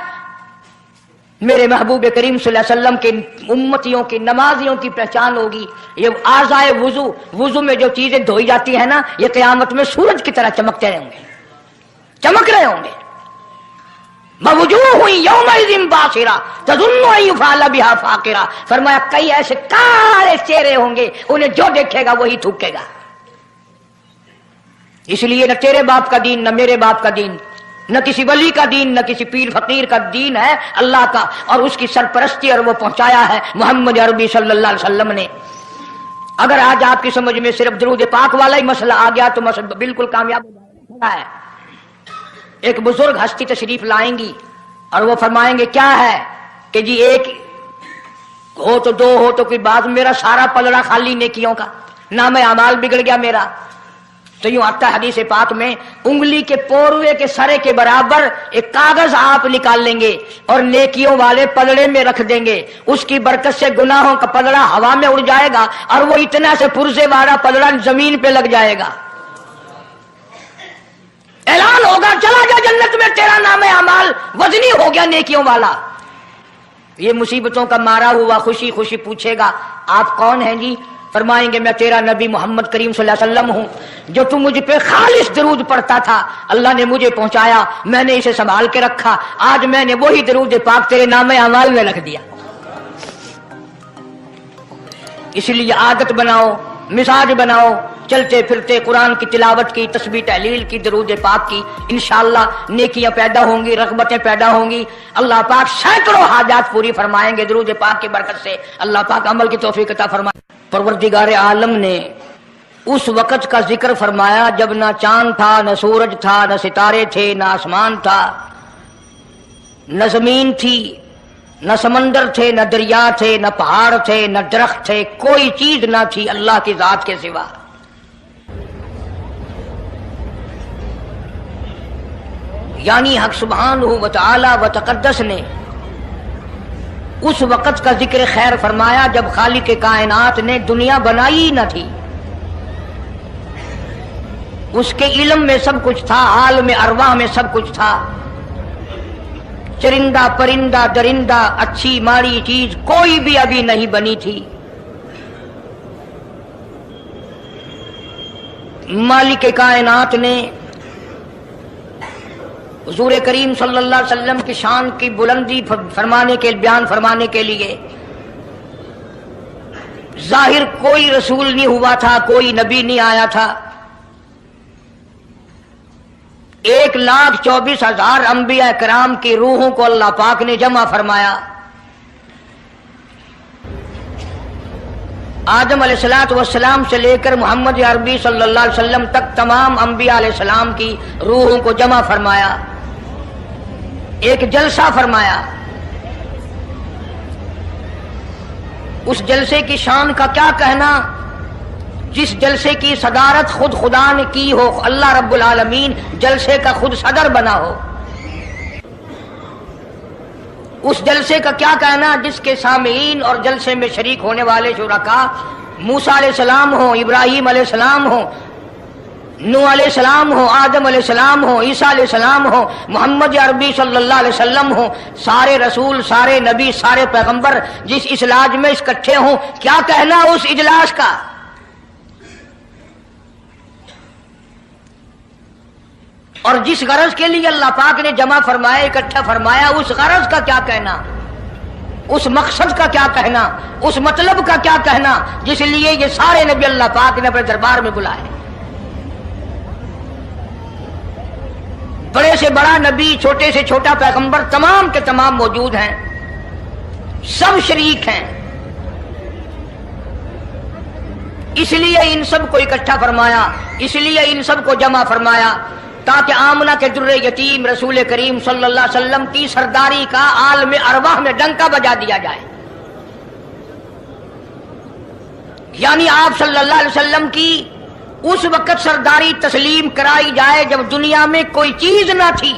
मेरे महबूब करीम सल्लल्लाहु अलैहि वसल्लम के उम्मतियों की नमाजियों की पहचान होगी। ये आज़ाए वुजू में जो चीजें धोई जाती है ना, ये क़यामत में सूरज की तरह चमकते रहेंगे, चमक रहे होंगे। वुजूह यौमइज़िन बासिरा तज़ुन्नु अन युफ़अल बिहा फ़ाक़िरा। फरमाया कई ऐसे काले चेहरे होंगे, उन्हें जो देखेगा वही थूकेगा। इसलिए न तेरे बाप का दीन, न मेरे बाप का दीन, न किसी वली का दीन, न किसी पीर फकीर का दीन है, अल्लाह का, और उसकी सरपरस्ती और वो पहुंचाया है मोहम्मद अरबी सल्लल्लाहु अलैहि वसल्लम ने। अगर आज आपकी समझ में सिर्फ दरूद पाक वाला ही मसला आ गया तो मसला बिल्कुल कामयाब हो जाएगा। एक बुजुर्ग हस्ती तशरीफ लाएंगी और वो फरमाएंगे क्या है कि जी एक हो तो दो हो तो कोई बात, मेरा सारा पलड़ा खाली नेकियों का, ना मैं अमाल बिगड़ गया मेरा। तो यूं आता है हदीस पाक में, उंगली के पोरुए के सरे के बराबर एक कागज आप निकाल लेंगे और नेकियों वाले पलड़े में रख देंगे, उसकी बरकत से गुनाहों का पलड़ा हवा में उड़ जाएगा और वो इतना से पुरजे वाला पलड़ा जमीन पे लग जाएगा। ऐलान होगा चला जा जन्नत में, तेरा नाम है अमाल वजनी हो गया नेकियों वाला। ये मुसीबतों का मारा हुआ खुशी खुशी पूछेगा आप कौन हैं जी? फरमाएंगे मैं तेरा नबी मोहम्मद करीम सल्लल्लाहु अलैहि वसल्लम हूं, जो तू मुझ पे खालिस दरूद पढ़ता था, अल्लाह ने मुझे पहुंचाया, मैंने इसे संभाल के रखा, आज मैंने वही दरूद पाक तेरे नामे अमाल में रख दिया। इसलिए आदत बनाओ, मिजाज बनाओ, चलते फिरते कुरान की तिलावत की, तस्बीह तहलील की, दरूद पाक की, इंशाअल्लाह नेकियां पैदा होंगी, रग़बतें पैदा होंगी। अल्लाह पाक सैकड़ों हाजात पूरी फरमाएंगे दरूद पाक की बरकत से। अल्लाह पाक अमल की तौफीक अता फरमाए। परवरदिगार आलम ने उस वक़्त का जिक्र फरमाया जब ना चांद था, न सूरज था, न सितारे थे, न आसमान था, न जमीन थी, न समंदर थे, न दरिया थे, न पहाड़ थे, न दरख्त थे, कोई चीज ना थी अल्लाह की जात के सिवा। यानी हक सुब्हानहू व तआला व तक़द्दस ने उस वक़्त का जिक्र खैर फरमाया जब खालिक कायनात ने दुनिया बनाई न थी। उसके इल्म में सब कुछ था, आलम अरवाह में सब कुछ था। चरिंदा परिंदा दरिंदा, अच्छी माड़ी चीज कोई भी अभी नहीं बनी थी। मालिक कायनात ने हुजूर करीम सल्लल्लाहु अलैहि वसल्लम की शान की बुलंदी फरमाने के बयान फरमाने के लिए जाहिर कोई रसूल नहीं हुआ था, कोई नबी नहीं आया था। 1,24,000 अंबिया कराम की रूहों को अल्लाह पाक ने जमा फरमाया। आदम अलैहिस्सलातु वस्सलाम से लेकर मोहम्मद अरबी सल्लल्लाहु अलैहि वसल्लम तक तमाम अंबिया अलैहिस्सलाम की रूहों को जमा फरमाया, एक जलसा फरमाया। उस जलसे की शान का क्या कहना, جس جلسے کی صدارت خود خدا نے کی ہو، اللہ رب العالمین جلسے کا خود صدر بنا ہو، اس جلسے کا کیا کہنا جس کے سامعین اور جلسے میں شریک ہونے والے شرکاء موسیٰ علیہ السلام ہوں، ابراہیم علیہ السلام ہوں، نوح علیہ السلام ہوں، آدم علیہ السلام ہوں، عیسیٰ علیہ السلام ہوں، محمد عربی صلی اللہ علیہ وسلم ہوں، سارے رسول، سارے نبی، سارے پیغمبر جس اجلاس میں اکٹھے ہوں، کیا کہنا اس اجلاس کا؟ اور جس غرض کے لیے اللہ پاک نے جمع فرمایا، اکٹھا فرمایا، اس غرض کا کیا کہنا، اس مقصد کا کیا کہنا، اس مطلب کا کیا کہنا جس لیے یہ سارے نبی اللہ پاک نے اپنے دربار میں بلائے۔ بڑے سے بڑا نبی، چھوٹے سے چھوٹا پیغمبر، تمام کے تمام موجود ہیں، سب شریک ہیں، اس لیے ان سب کو اکٹھا فرمایا، اس لیے ان سب کو جمع فرمایا تاکہ آمنہ کے در یتیم رسول کریم صلی اللہ علیہ وسلم کی سرداری کا عالم ارواح میں ڈنکا بجا دیا جائے، یعنی آپ صلی اللہ علیہ وسلم کی اس وقت سرداری تسلیم کرائی جائے جب دنیا میں کوئی چیز نہ تھی۔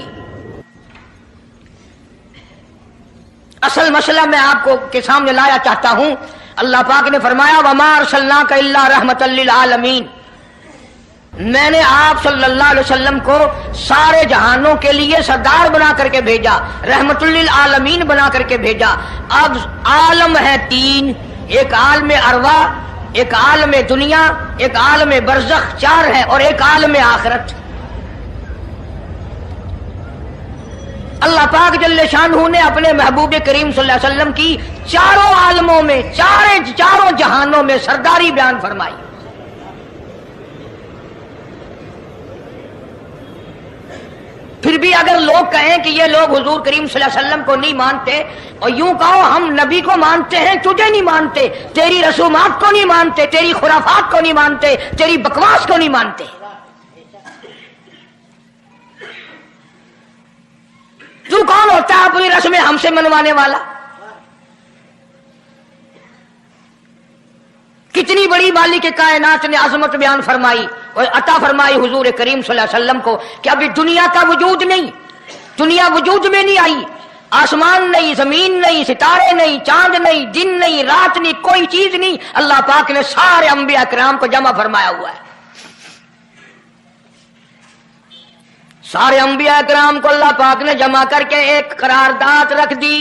اصل مسئلہ میں آپ کو کے سامنے لایا چاہتا ہوں، اللہ پاک نے فرمایا وَمَا أَرْسَلْنَاكَ إِلَّا رَحْمَةً لِّلْعَالَمِينَ، میں نے آپ صلی اللہ علیہ وسلم کو سارے جہانوں کے لیے سردار بنا کر کے بھیجا، رحمت للعالمین بنا کر کے بھیجا۔ اب عالم ہے تین، ایک عالم ارواح، ایک عالم دنیا، ایک عالم برزخ، چار ہے، اور ایک عالم آخرت۔ اللہ پاک جل شانہ نے اپنے محبوب کریم صلی اللہ علیہ وسلم کی چاروں عالموں میں، چاروں جہانوں میں سرداری بیان فرمائی۔ پھر بھی اگر لوگ کہیں کہ یہ لوگ حضور کریم صلی اللہ علیہ وسلم کو نہیں مانتے، اور یوں کہو ہم نبی کو مانتے ہیں، تجھے نہیں مانتے، تیری رسومات کو نہیں مانتے، تیری خرافات کو نہیں مانتے، تیری بکواس کو نہیں مانتے، تو کون ہوتا ہے اپنی رسمیں ہم سے منوانے والا؟ کتنی بڑی مالک کائنات نے عظمت بیان فرمائی اور عطا فرمائی حضور کریم صلی اللہ علیہ وسلم کو کہ ابھی دنیا کا وجود نہیں، دنیا وجود میں نہیں آئی، آسمان نہیں، زمین نہیں، ستارے نہیں، چاند نہیں، دن نہیں، رات نہیں، کوئی چیز نہیں، اللہ پاک نے سارے انبیاء کرام کو جمع فرمایا ہوا ہے۔ سارے انبیاء کرام کو اللہ پاک نے جمع کر کے ایک قرارداد رکھ دی،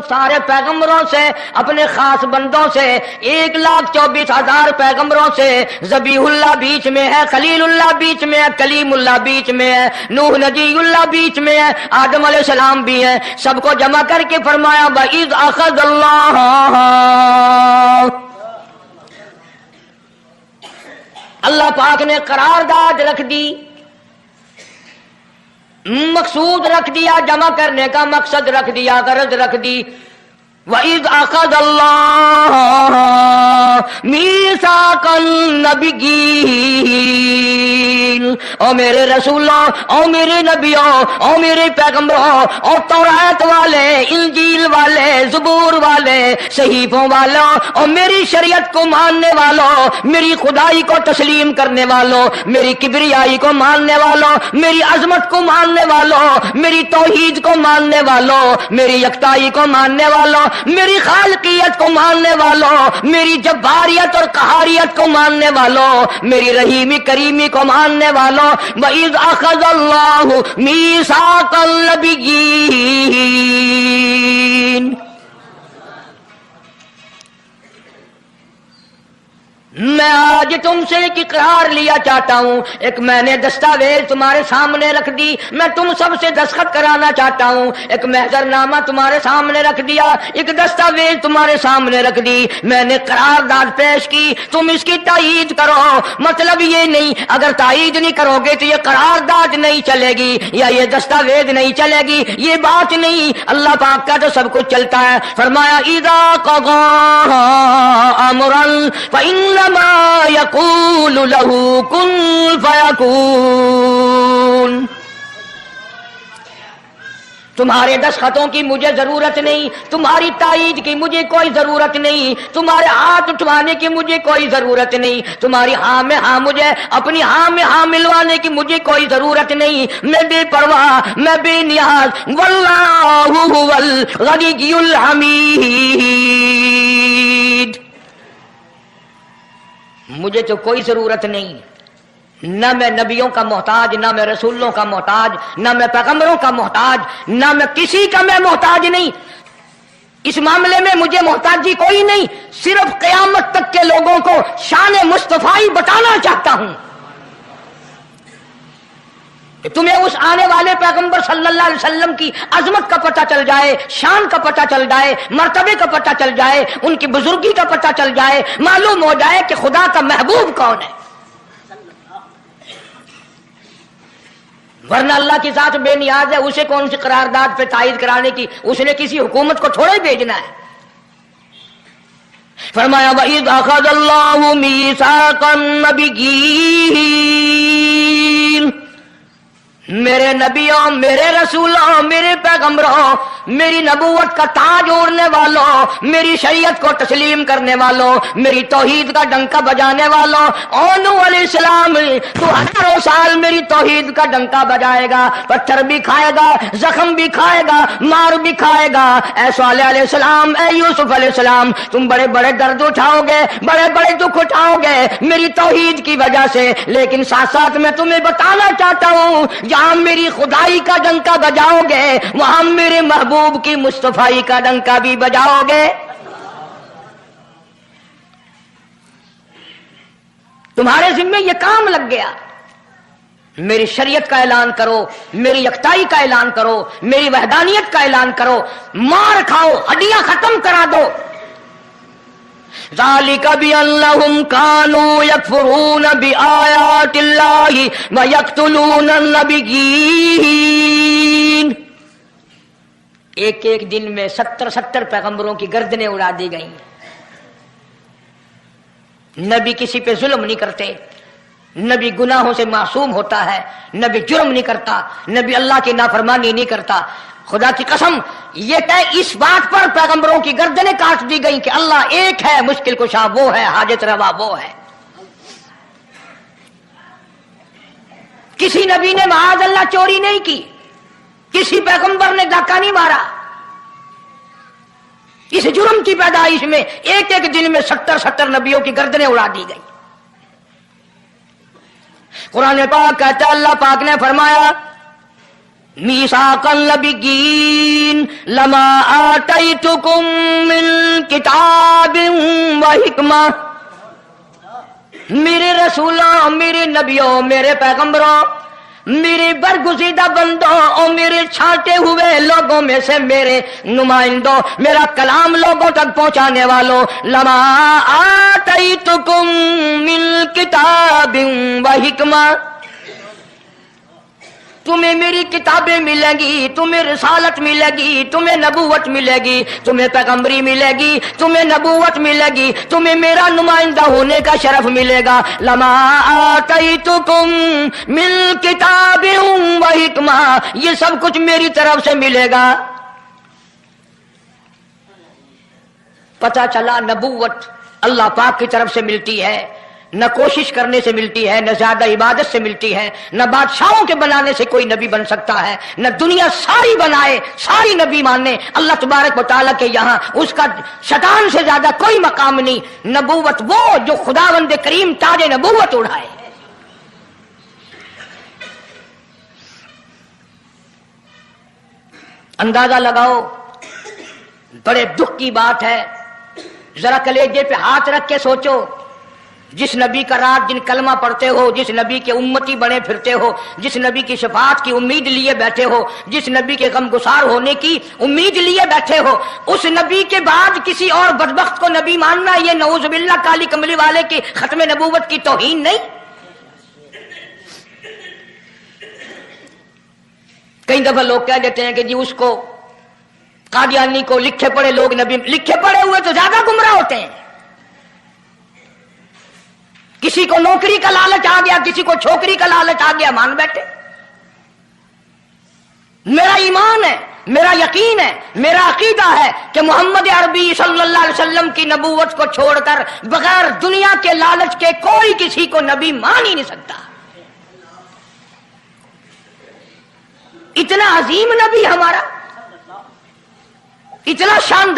سارے پیغمبروں سے، اپنے خاص بندوں سے، 1,24,000 پیغمبروں سے، ذبیح اللہ بیچ میں ہے، خلیل اللہ بیچ میں ہے، کلیم اللہ بیچ میں ہے، نوح نجی اللہ بیچ میں ہے، آدم علیہ السلام بھی ہے، سب کو جمع کر کے فرمایا وَإِذْ أَخَذَ اللَّهُ، اللہ پاک نے قرارداد رکھ دی، مقصود رکھ دیا، جمع کرنے کا مقصد رکھ دیا، غرض رکھ دی۔ وَإِذْ أَخَذَ اللَّهُ مِيثَاقَ النَّبِيِّينَ، او میرے رسولوں، او میرے نبیوں، او میرے پیغمبروں، او تورات والے، انجیل والے، زبور والے، صحیفوں والوں، اور میری شریعت کو ماننے والوں، میری خدائی کو تسلیم کرنے والوں، میری کبریائی کو ماننے والوں، میری عظمت کو ماننے والوں، میری توحید کو ماننے والوں، میری یکتائی کو ماننے والوں، میری خالقیت کو ماننے والوں، میری جباریت اور قہاریت کو ماننے والوں، میری رحیمی کریمی کو ماننے والوں، وَإِذْ أَخَذَ اللَّهُ مِيثَاقَ النَّبِيِّينَ، میں آج تم سے ایک اقرار لیا چاہتا ہوں، ایک میں نے دستاویز تمہارے سامنے رکھ دی، میں تم سب سے دستخط کرانا چاہتا ہوں، ایک محضر نامہ تمہارے سامنے رکھ دیا، ایک دستاویز تمہارے سامنے رکھ دی، میں نے قرارداد پیش کی، تم اس کی تائید کرو۔ مطلب یہ نہیں اگر تائید نہیں کرو گے تو یہ قرارداد نہیں چلے گی یا یہ دستاویز نہیں چلے گی، یہ بات نہیں، اللہ پاک کا تو سب کچھ چلتا ہے۔ فرمایا اذا قضى امرا فإن ما يقول له كن فيكون، تمہارے دستخطوں کی مجھے ضرورت نہیں، تمہاری تائید کی مجھے کوئی ضرورت نہیں، تمہارے ہاتھ اٹھوانے کی مجھے کوئی ضرورت نہیں، تمہاری ہاں میں ہاں مجھے اپنی ہاں میں ہاں ملوانے کی مجھے کوئی ضرورت نہیں، میں بے پرواہ، میں بے نیاز، واللہ هو الغنی الحمید، مجھے تو کوئی ضرورت نہیں، نہ میں نبیوں کا محتاج، نہ میں رسولوں کا محتاج، نہ میں پیغمبروں کا محتاج، نہ میں کسی کا میں محتاج نہیں، اس معاملے میں مجھے محتاجی کوئی نہیں، صرف قیامت تک کے لوگوں کو شان مصطفی بتانا چاہتا ہوں کہ تمہیں اس آنے والے پیغمبر صلی اللہ علیہ وسلم کی عظمت کا پتہ چل جائے، شان کا پتہ چل جائے، مرتبے کا پتہ چل جائے، ان کی بزرگی کا پتہ چل جائے، معلوم ہو جائے کہ خدا کا محبوب کون ہے۔ ورنہ اللہ کی ذات بے نیاز ہے، اسے کون سی قرارداد پہ تائید کرانے کی، اس نے کسی حکومت کو تھوڑا ہی بھیجنا ہے۔ فرمایا وَإِذْ أَخَذَ اللَّهُ مِيثَاقَ النَّبِيِّينَ، میرے نبیوں، میرے رسولوں، میرے پیغمبروں، میری نبوت کا تاج اوڑھنے والوں، میری شریعت کو تسلیم کرنے والوں، میری توحید کا ڈنکا بجانے والوں، نوح علیہ السلام تو ہزاروں سال میری توحید کا ڈنکا بجائے گا، پتھر بھی کھائے گا، زخم بھی کھائے گا، مار بھی کھائے گا، اے صالح علیہ السلام، اے یوسف علیہ السلام، تم بڑے بڑے درد اٹھاؤ گے، بڑے بڑے دکھ اٹھاؤ گے میری توحید کی وجہ سے، لیکن ساتھ ساتھ میں تمہیں بتانا چاہتا ہوں جہاں میری خدائی کا ڈنکا بجاؤ گے وہاں میرے محبوب کی مصطفی کا ڈنکا بھی بجاؤ گے۔ تمہارے ذمے یہ کام لگ گیا، میری شریعت کا اعلان کرو، میری یکتائی کا اعلان کرو، میری وحدانیت کا اعلان کرو، مار کھاؤ، ہڈیاں ختم کرا دو۔ ذالک بأنہم کانوا یکفرون بآیات اللہ ویقتلون النبیین، ایک ایک دن میں 70 پیغمبروں کی گردنیں اڑا دی گئیں۔ نبی کسی پہ ظلم نہیں کرتے، نبی گناہوں سے معصوم ہوتا ہے، نبی جرم نہیں کرتا، نبی اللہ کی نافرمانی نہیں کرتا۔ خدا کی قسم یہ کہ اس بات پر پیغمبروں کی گردنیں کاٹ دی گئیں کہ اللہ ایک ہے، مشکل کشا وہ ہے، حاجت روا وہ ہے۔ کسی نبی نے معاذ اللہ چوری نہیں کی، کسی پیغمبر نے ڈاکہ نہیں مارا، اس جرم کی پیدائش میں ایک ایک دن میں 70 نبیوں کی گردنیں اڑا دی گئی۔ قرآن پاک کہتا ہے، اللہ پاک نے فرمایا میثاق النبیین لما آتیتکم من کتاب و حکمہ، میرے رسولوں، میرے نبیوں، میرے پیغمبروں، میرے برگزیدہ بندوں اور میرے چھانٹے ہوئے لوگوں میں سے میرے نمائندوں، میرا کلام لوگوں تک پہنچانے والوں، لما آتیتکم من کتاب و حکمہ، تمہیں میری کتابیں ملیں گی، تمہیں رسالت ملے گی، تمہیں نبوت ملے گی، تمہیں پیغمبری ملے گی، تمہیں نبوت ملے گی، تمہیں میرا نمائندہ ہونے کا شرف ملے گا۔ لما آتیتکم من کتاب و حکمہ، یہ سب کچھ میری طرف سے ملے گا۔ پتہ چلا نبوت اللہ پاک کی طرف سے ملتی ہے، نہ کوشش کرنے سے ملتی ہے، نہ زیادہ عبادت سے ملتی ہے، نہ بادشاہوں کے بنانے سے کوئی نبی بن سکتا ہے، نہ دنیا ساری بنائے ساری نبی مانے اللہ تبارک و تعالیٰ کے یہاں اس کا شیطان سے زیادہ کوئی مقام نہیں۔ نبوت وہ جو خداوند کریم تاج نبوت اڑائے۔ اندازہ لگاؤ، بڑے دکھ کی بات ہے، ذرا کلیجے پہ ہاتھ رکھ کے سوچو، جس نبی کا رات دن کلمہ پڑھتے ہو، جس نبی کے امتی بنے پھرتے ہو، جس نبی کی شفاعت کی امید لیے بیٹھے ہو، جس نبی کے غم گسار ہونے کی امید لیے بیٹھے ہو، اس نبی کے بعد کسی اور بدبخت کو نبی ماننا یہ نعوذ باللہ کالی کملی والے کی ختم نبوت کی توہین نہیں؟ کئی دفعہ لوگ کہہ دیتے ہیں کہ جی اس کو قادیانی کو لکھے پڑھے لوگ نبی، لکھے پڑھے ہوئے تو زیادہ گمراہ ہوتے ہیں۔ کسی کو نوکری کا لالچ آ گیا، کسی کو چھوکری کا لالچ آ گیا، مان بیٹھے۔ میرا ایمان ہے، میرا یقین ہے، میرا عقیدہ ہے کہ محمد عربی صلی اللہ علیہ وسلم کی نبوت کو چھوڑ کر بغیر دنیا کے لالچ کے کوئی کسی کو نبی مان ہی نہیں سکتا۔ اتنا عظیم نبی ہمارا، اتنا شان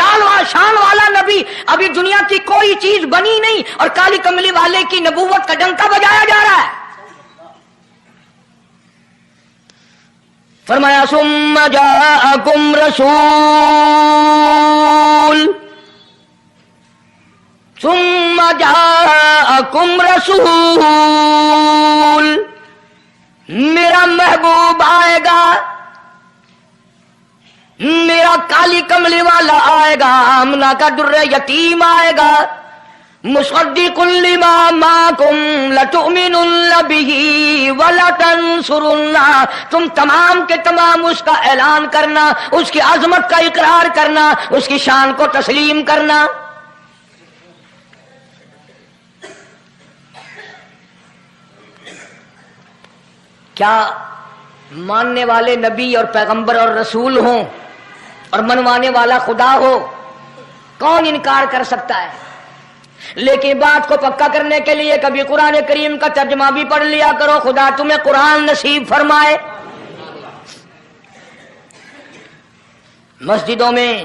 والا نبی، ابھی دنیا کی کوئی چیز بنی نہیں اور کالی کملی والے کی نبوت کا ڈنکا بجایا جا رہا ہے۔ فرمایا ثم جاءکم رسول، میرا محبوب آئے گا، میرا کالی کملی والا آئے گا، آمنہ کا در یتیم آئے گا، مصدق لما معکم لتؤمنن بہ ولتنصرنہ، تم تمام کے تمام اس کا اعلان کرنا، اس کی عظمت کا اقرار کرنا، اس کی شان کو تسلیم کرنا۔ کیا ماننے والے نبی اور پیغمبر اور رسول ہوں اور منوانے والا خدا ہو؟ کون انکار کر سکتا ہے؟ لیکن بات کو پکا کرنے کے لیے کبھی قرآن کریم کا ترجمہ بھی پڑھ لیا کرو، خدا تمہیں قرآن نصیب فرمائے۔ مسجدوں میں،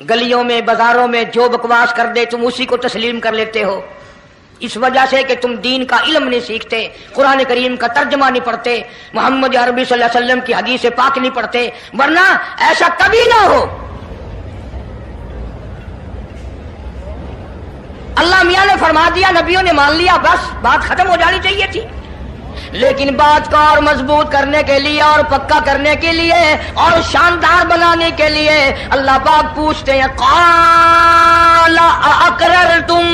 گلیوں میں، بازاروں میں جو بکواس کر دے تم اسی کو تسلیم کر لیتے ہو، اس وجہ سے کہ تم دین کا علم نہیں سیکھتے، قرآن کریم کا ترجمہ نہیں پڑھتے، محمد عربی صلی اللہ علیہ وسلم کی حدیث پاک نہیں پڑھتے، ورنہ ایسا کبھی نہ ہو۔ اللہ میاں نے فرما دیا، نبیوں نے مان لیا، بس بات ختم ہو جانی چاہیے تھی۔ لیکن بات کو اور مضبوط کرنے کے لیے اور پکا کرنے کے لیے اور شاندار بنانے کے لیے اللہ پاک پوچھتے ہیں قال اقررتم،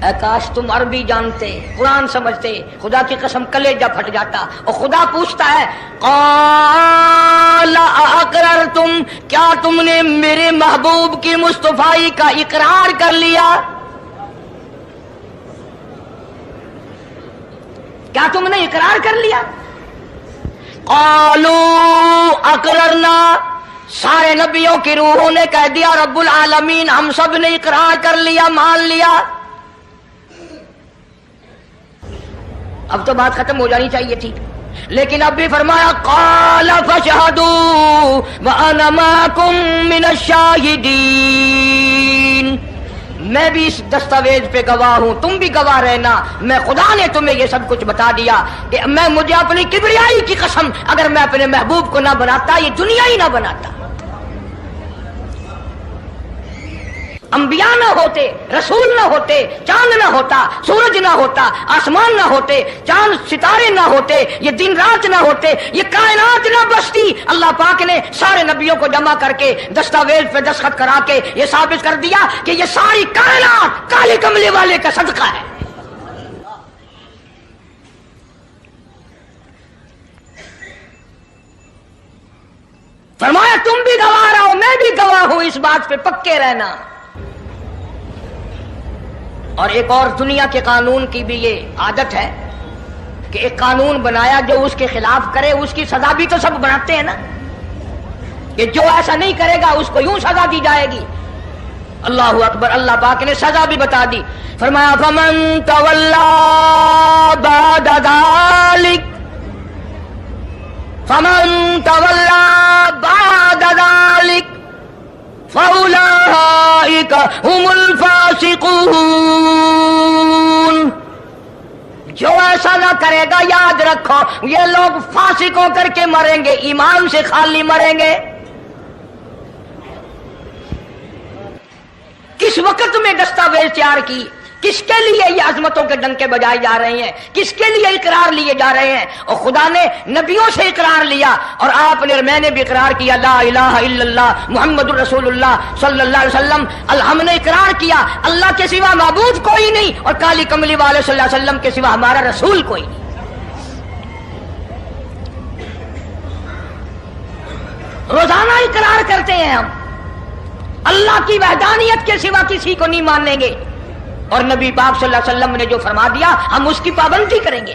اے کاش تم عربی جانتے، قرآن سمجھتے، خدا کی قسم کلیجہ پھٹ جاتا۔ اور خدا پوچھتا ہے قال اقررتم، کیا تم نے میرے محبوب کی مصطفائی کا اقرار کر لیا؟ کیا تم نے اقرار کر لیا؟ قالوا اقررنا، سارے نبیوں کی روحوں نے کہہ دیا رب العالمین ہم سب نے اقرار کر لیا، مان لیا۔ اب تو بات ختم ہو جانی چاہیے تھی، لیکن اب بھی فرمایا قال فاشهدوا وانا معكم من الشاهدين، میں بھی اس دستاویز پہ گواہ ہوں، تم بھی گواہ رہنا، میں خدا نے تمہیں یہ سب کچھ بتا دیا کہ میں مجھے اپنی کبریائی کی قسم اگر میں اپنے محبوب کو نہ بناتا یہ دنیا ہی نہ بناتا۔ انبیاء نہ ہوتے، رسول نہ ہوتے، چاند نہ ہوتا، سورج نہ ہوتا، آسمان نہ ہوتے، چاند ستارے نہ ہوتے، یہ دن رات نہ ہوتے، یہ کائنات نہ بستی، اللہ پاک نے سارے نبیوں کو جمع کر کے دستاویز پہ دستخط کرا کے یہ ثابت کر دیا کہ یہ ساری کائنات کالے کملے والے کا صدقہ ہے۔ فرمایا تم بھی گواہ رہو، میں بھی گواہ ہوں، اس بات پہ پکے رہنا۔ اور ایک اور دنیا کے قانون کی بھی یہ عادت ہے کہ ایک قانون بنایا جو اس کے خلاف کرے اس کی سزا بھی تو سب بناتے ہیں نا، کہ جو ایسا نہیں کرے گا اس کو یوں سزا دی جائے گی۔ اللہ اکبر، اللہ پاک نے سزا بھی بتا دی، فرمایا فمن تولا بعد ذلک، فمن تولا بعد ذلک فَأُولَٰئِكَ هُمُ الْفَاسِقُونَ، جو ایسا نہ کرے گا یاد رکھو یہ لوگ فاسق ہو کر کے مریں گے، ایمان سے خالی مریں گے۔ کس وقت میں دستاویز تیار کی، کس کے لیے یہ عظمتوں کے ڈنکے بجائے جا رہے ہیں، کس کے لیے اقرار لیے جا رہے ہیں؟ اور خدا نے نبیوں سے اقرار لیا اور آپ نے، میں نے بھی اقرار کیا لا الہ الا اللہ محمد الرسول اللہ صلی اللہ علیہ وسلم، ہم نے اقرار کیا اللہ کے سوا معبود کوئی نہیں اور کالی کملی والے صلی اللہ علیہ وسلم کے سوا ہمارا رسول کوئی نہیں۔ روزانہ اقرار کرتے ہیں ہم اللہ کی وحدانیت کے سوا کسی کو نہیں مانیں گے، اور نبی پاک صلی اللہ علیہ وسلم نے جو فرما دیا ہم اس کی پابندی کریں گے۔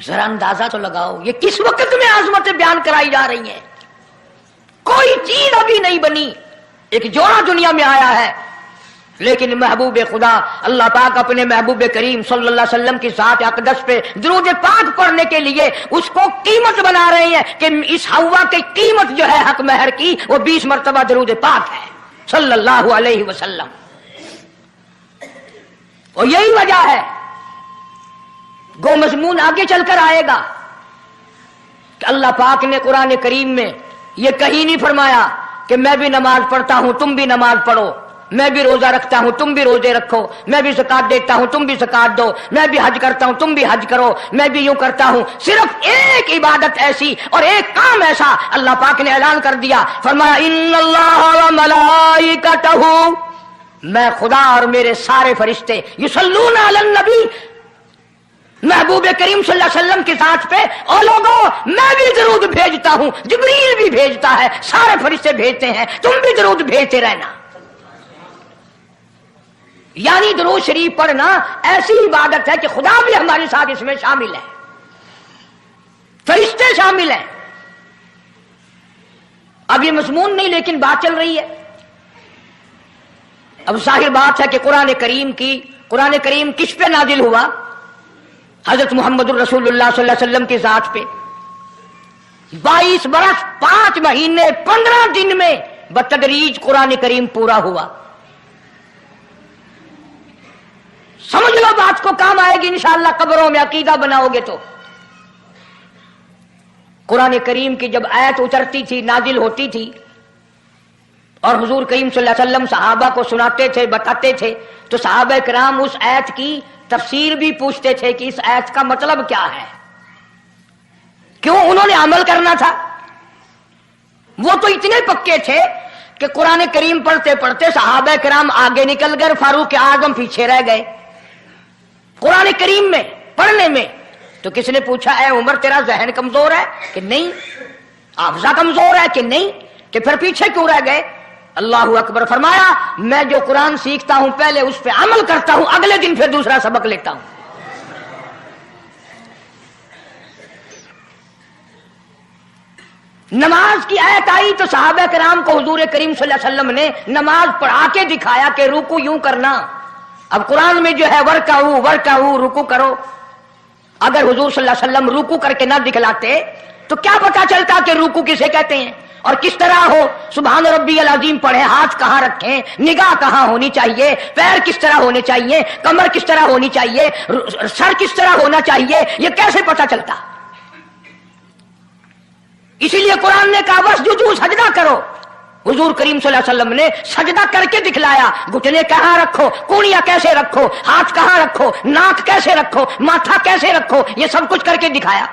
जरा अंदाजा तो लगाओ ये किस वक्त में आजमतें बयान कराई जा रही हैं। कोई चीज अभी नहीं बनी, एक जोड़ा दुनिया में आया है, लेकिन महबूब खुदा अल्लाह पाक अपने महबूब करीम सल्लल्लाहु अलैहि वसल्लम की ज़ात अक़दस पे दुरूद पाक पढ़ने के लिए उसको कीमत बना रहे हैं कि इस हवा की कीमत जो है हक महर की वो 20 मरतबा दुरूद पाक है सल्लल्लाहु अलैहि वसल्लम। और यही वजह है, गो मज़मून आगे चलकर आएगा कि अल्लाह पाक ने कुरान करीम में ये कहीं नहीं फरमाया कि मैं भी नमाज पढ़ता हूं तुम भी नमाज पढ़ो, मैं भी रोजा रखता हूं तुम भी रोजे रखो, मैं भी ज़कात देता हूं तुम भी ज़कात दो, मैं भी हज करता हूं तुम भी हज करो, मैं भी यूं करता हूं। सिर्फ एक इबादत ऐसी और एक काम ऐसा अल्लाह पाक ने ऐलान कर दिया, फरमाया इन्नल्लाह व मलाइकतहू, मैं खुदा और मेरे सारे फरिश्ते युसल्लूना अलन नबी, महबूब करीम सल्लल्लाहु अलैहि वसल्लम के साथ पे और लोगों मैं भी दरूद भेजता हूं, जिब्रील भी भेजता है, सारे फरिश्ते भेजते हैं, तुम भी दरूद भेजते रहना। यानी दरूद शरीफ पढ़ना ऐसी इबादत है कि खुदा भी हमारे साथ इसमें शामिल है, फरिश्ते शामिल हैं। अब ये मज़मून नहीं, लेकिन बात चल रही है। अब जाहिर बात है कि कुरान करीम किस पे नाजिल हुआ? हजरत मोहम्मद रसूलुल्लाह सल्लल्लाहु अलैहि वसल्लम की जात पे 22 बरस 5 महीने 15 दिन में बतदरीज कुरान करीम पूरा हुआ। समझ लो बात को, काम आएगी इंशाअल्लाह कब्रों में अकीदा बनाओगे तो। कुरान करीम की जब आयत उतरती थी, नाजिल होती थी और हुजूर करीम सल्लल्लाहु अलैहि वसल्लम सहाबा को सुनाते थे, बताते थे, तो सहाबा किराम उस आयत की तफसीर भी पूछते थे कि इस आयत का मतलब क्या है, क्यों उन्होंने अमल करना था। वो तो इतने पक्के थे कि कुरान करीम पढ़ते पढ़ते सहाबा किराम आगे निकल गए, फारूक आजम पीछे रह गए कुरान करीम में पढ़ने में। तो किसने पूछा, ऐ उमर तेरा जहन कमजोर है कि नहीं, हाफजा कमजोर है कि नहीं, कि फिर पीछे क्यों रह गए? अल्लाहु अकबर। फरमाया मैं जो कुरान सीखता हूं पहले उस पर अमल करता हूं, अगले दिन फिर दूसरा सबक लेता हूं। नमाज की आयत आई तो सहाबा किराम को हुजूर करीम सल्लल्लाहु अलैहि वसल्लम ने नमाज पढ़ा के दिखाया कि रुकू यूं करना। अब कुरान में जो है वर्काऊ रुकू करो, अगर हुजूर सल्लल्लाहु अलैहि वसल्लम रुकू करके ना दिखलाते तो क्या पता चलता कि रुकू किसे कहते हैं और किस तरह हो। सुभान रब्बियल अज़ीम पढ़े, हाथ कहां रखें, निगाह कहां होनी चाहिए, पैर किस तरह होने चाहिए, कमर किस तरह होनी चाहिए, सर किस तरह होना चाहिए, ये कैसे पता चलता? इसीलिए कुरान ने कहा वस्जुदू, सजदा करो। हुजूर करीम सल्लल्लाहु अलैहि वसल्लम ने सजदा करके दिखलाया, घुटने कहां रखो, कूड़ियां कैसे रखो, हाथ कहां रखो, नाक कैसे रखो, माथा कैसे रखो, ये सब कुछ करके दिखाया।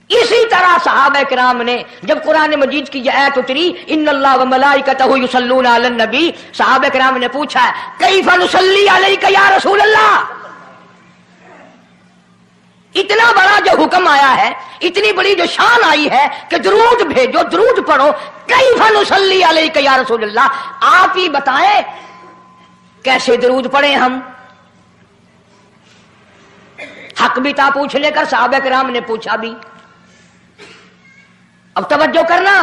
इसी तरह सहाबा किराम ने जब कुरान मजीद की आयत उतरी इन्नल्लाह व मलाइकतहू युसल्लूना अलन नबी, सहाबा किराम ने पूछा कैफा नुसल्ली अलैका या रसूल अल्लाह। इतना बड़ा जो हुक्म आया है, इतनी बड़ी जो शान आई है कि दरूद भेजो, दरूद पढ़ो, कैफा नुसल्ली अलैका या रसूल अल्लाह, आप ही बताएं कैसे दरूद पढ़े हम। हक भी था पूछने का, सहाबा किराम ने पूछा भी। अब तवज्जो करना,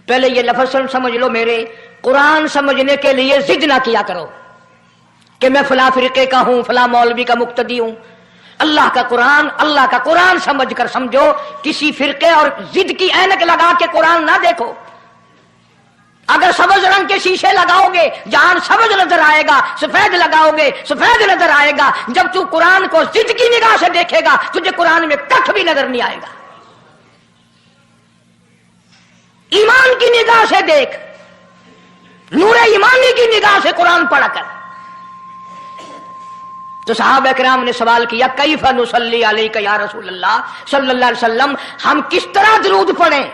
पहले ये लफ्ज़ समझ लो मेरे, कुरान समझने के लिए जिद ना किया करो कि मैं फला फिरके का हूं, फला मौलवी का मुक्तदी हूं। अल्लाह का कुरान समझ कर समझो, किसी फिरके और जिद की ऐनक लगा के कुरान ना देखो। अगर सबज रंग के शीशे लगाओगे जहां सबज नजर आएगा, सफेद लगाओगे सफेद नजर आएगा। जब तू कुरान को जिद की निगाह से देखेगा तुझे कुरान में कख भी नजर नहीं आएगा। ईमान की निगाह से देख, नूरे ईमानी की निगाह से कुरान पढ़ा कर। तो सहाबा किराम ने सवाल किया कैफा नुसल्ली अलैका या रसूल अल्लाह सल्लल्लाहु अलैहि वसल्लम, हम किस तरह दरूद पढ़ें।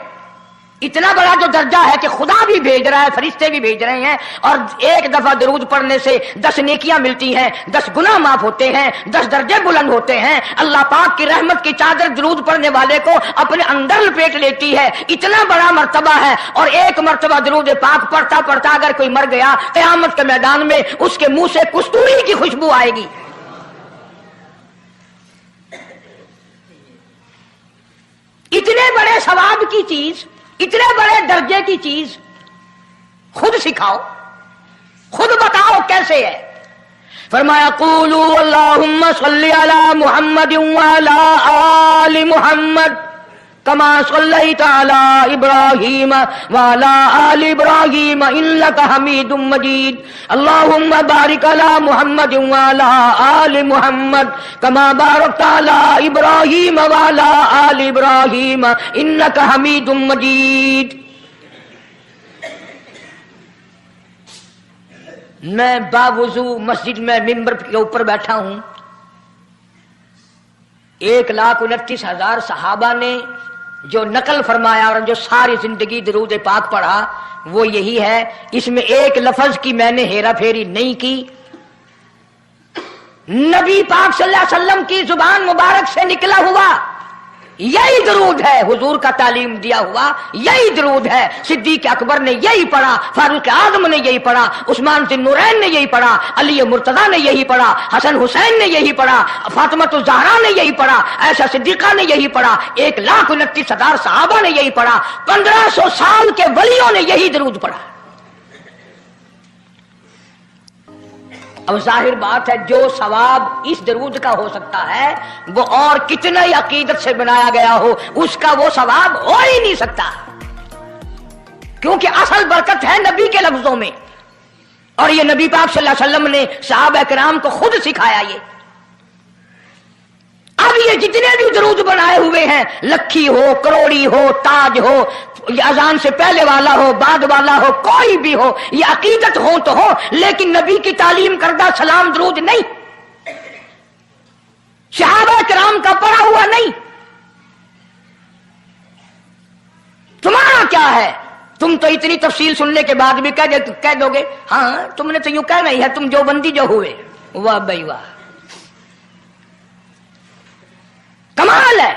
इतना बड़ा जो दर्जा है कि खुदा भी भेज रहा है, फरिश्ते भी भेज रहे हैं, और एक दफा दरूद पढ़ने से 10 नेकियां मिलती हैं, 10 गुनाह माफ होते हैं, 10 दर्जे बुलंद होते हैं। अल्लाह पाक की रहमत की चादर दरूद पढ़ने वाले को अपने अंदर लपेट लेती है। इतना बड़ा मर्तबा है, और एक मर्तबा दरूद पाक पढ़ता पढ़ता अगर कोई मर गया, क़यामत के मैदान में उसके मुंह से कस्तूरी की खुशबू आएगी। सवाब की चीज, इतने बड़े दर्जे की चीज खुद सिखाओ, खुद बताओ कैसे है। फरमाया कुलू अल्लाहुम्मा सल्ली अला मुहम्मद व अला आलि मुहम्मद कमा सल्लैता अला इब्राहीम व अला आलि इब्राहीम इन्नका हमीदुम मजीद। अल्लाहुम्मा बारिक अला मुहम्मद व अला आलि मुहम्मद कमा बारकता अला इब्राहीम व अला आलि इब्राहीम इन्नका हमीदुम मजीद। मैं बावुजू मस्जिद में मिंबर के ऊपर बैठा हूं, 1,29,000 सहाबा ने जो नकल फरमाया और जो सारी जिंदगी दरूद पाक पढ़ा वो यही है। इसमें एक लफ्ज की मैंने हेरा फेरी नहीं की। नबी पाक सल्लल्लाहु अलैहि वसल्लम की जुबान मुबारक से निकला हुआ यही दरूद है, हुजूर का तालीम दिया हुआ यही दरूद है। सिद्दीक अकबर ने यही पढ़ा, फारूक आजम ने यही पढ़ा, उस्मान नुरैन ने यही पढ़ा, अली मुर्तजा ने यही पढ़ा, हसन हुसैन ने यही पढ़ा, फातिमा ज़हरा ने यही पढ़ा, ऐशा सिद्दीका ने यही पढ़ा, 1,29,000 सहाबा ने यही पढ़ा, 1500 साल के वलियों ने यही दरूद पढ़ा। अब जाहिर बात है जो सवाब इस दरूद का हो सकता है वो और कितना ही अकीदत से बनाया गया हो उसका वो सवाब हो ही नहीं सकता, क्योंकि असल बरकत है नबी के लफ्जों में। और ये नबी पाक सल्लल्लाहु अलैहि वसल्लम ने सहाबा किराम को खुद सिखाया ये। अब ये जितने भी दरूद बनाए हुए हैं, लखी हो, करोड़ी हो, ताज हो, अजान से पहले वाला हो, बाद वाला हो, कोई भी हो, ये अकीदत हो तो हो, लेकिन नबी की तालीम करदा सलाम दरूद नहीं, सहाबा किराम का पढ़ा हुआ नहीं। तुम्हारा क्या है? तुम तो इतनी तफसील सुनने के बाद भी कह दोगे हाँ तुमने तो यूं कहना ही है, तुम जो बंदी जो हुए। वाह भाई वाह, कमाल है।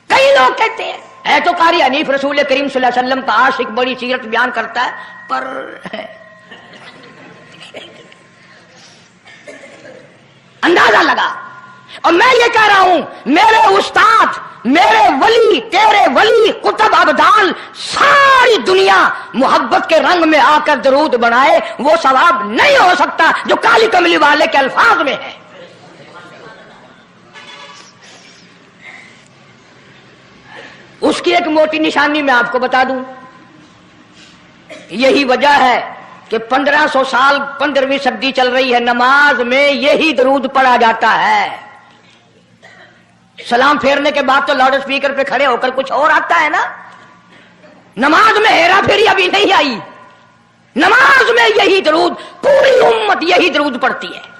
कई लोग कहते हैं है तो कारी हनीफ रसूल करीम सल्लल्लाहु अलैहि वसल्लम का आशिक, बड़ी सीरत बयान करता है, पर अंदाजा लगा। और मैं ये कह रहा हूं मेरे उस्ताद, मेरे वली, तेरे वली, कुतुब अब्दाल, सारी दुनिया मोहब्बत के रंग में आकर दरूद बनाए, वो सवाब नहीं हो सकता जो काली कमली वाले के अल्फाज में है। उसकी एक मोटी निशानी मैं आपको बता दूं, यही वजह है कि 1500 साल 15वीं सदी चल रही है, नमाज में यही दरूद पढ़ा जाता है। सलाम फेरने के बाद तो लाउड स्पीकर पे खड़े होकर कुछ और आता है ना। नमाज में हेरा फेरी अभी नहीं आई, नमाज में यही दरूद, पूरी उम्मत यही दरूद पढ़ती है।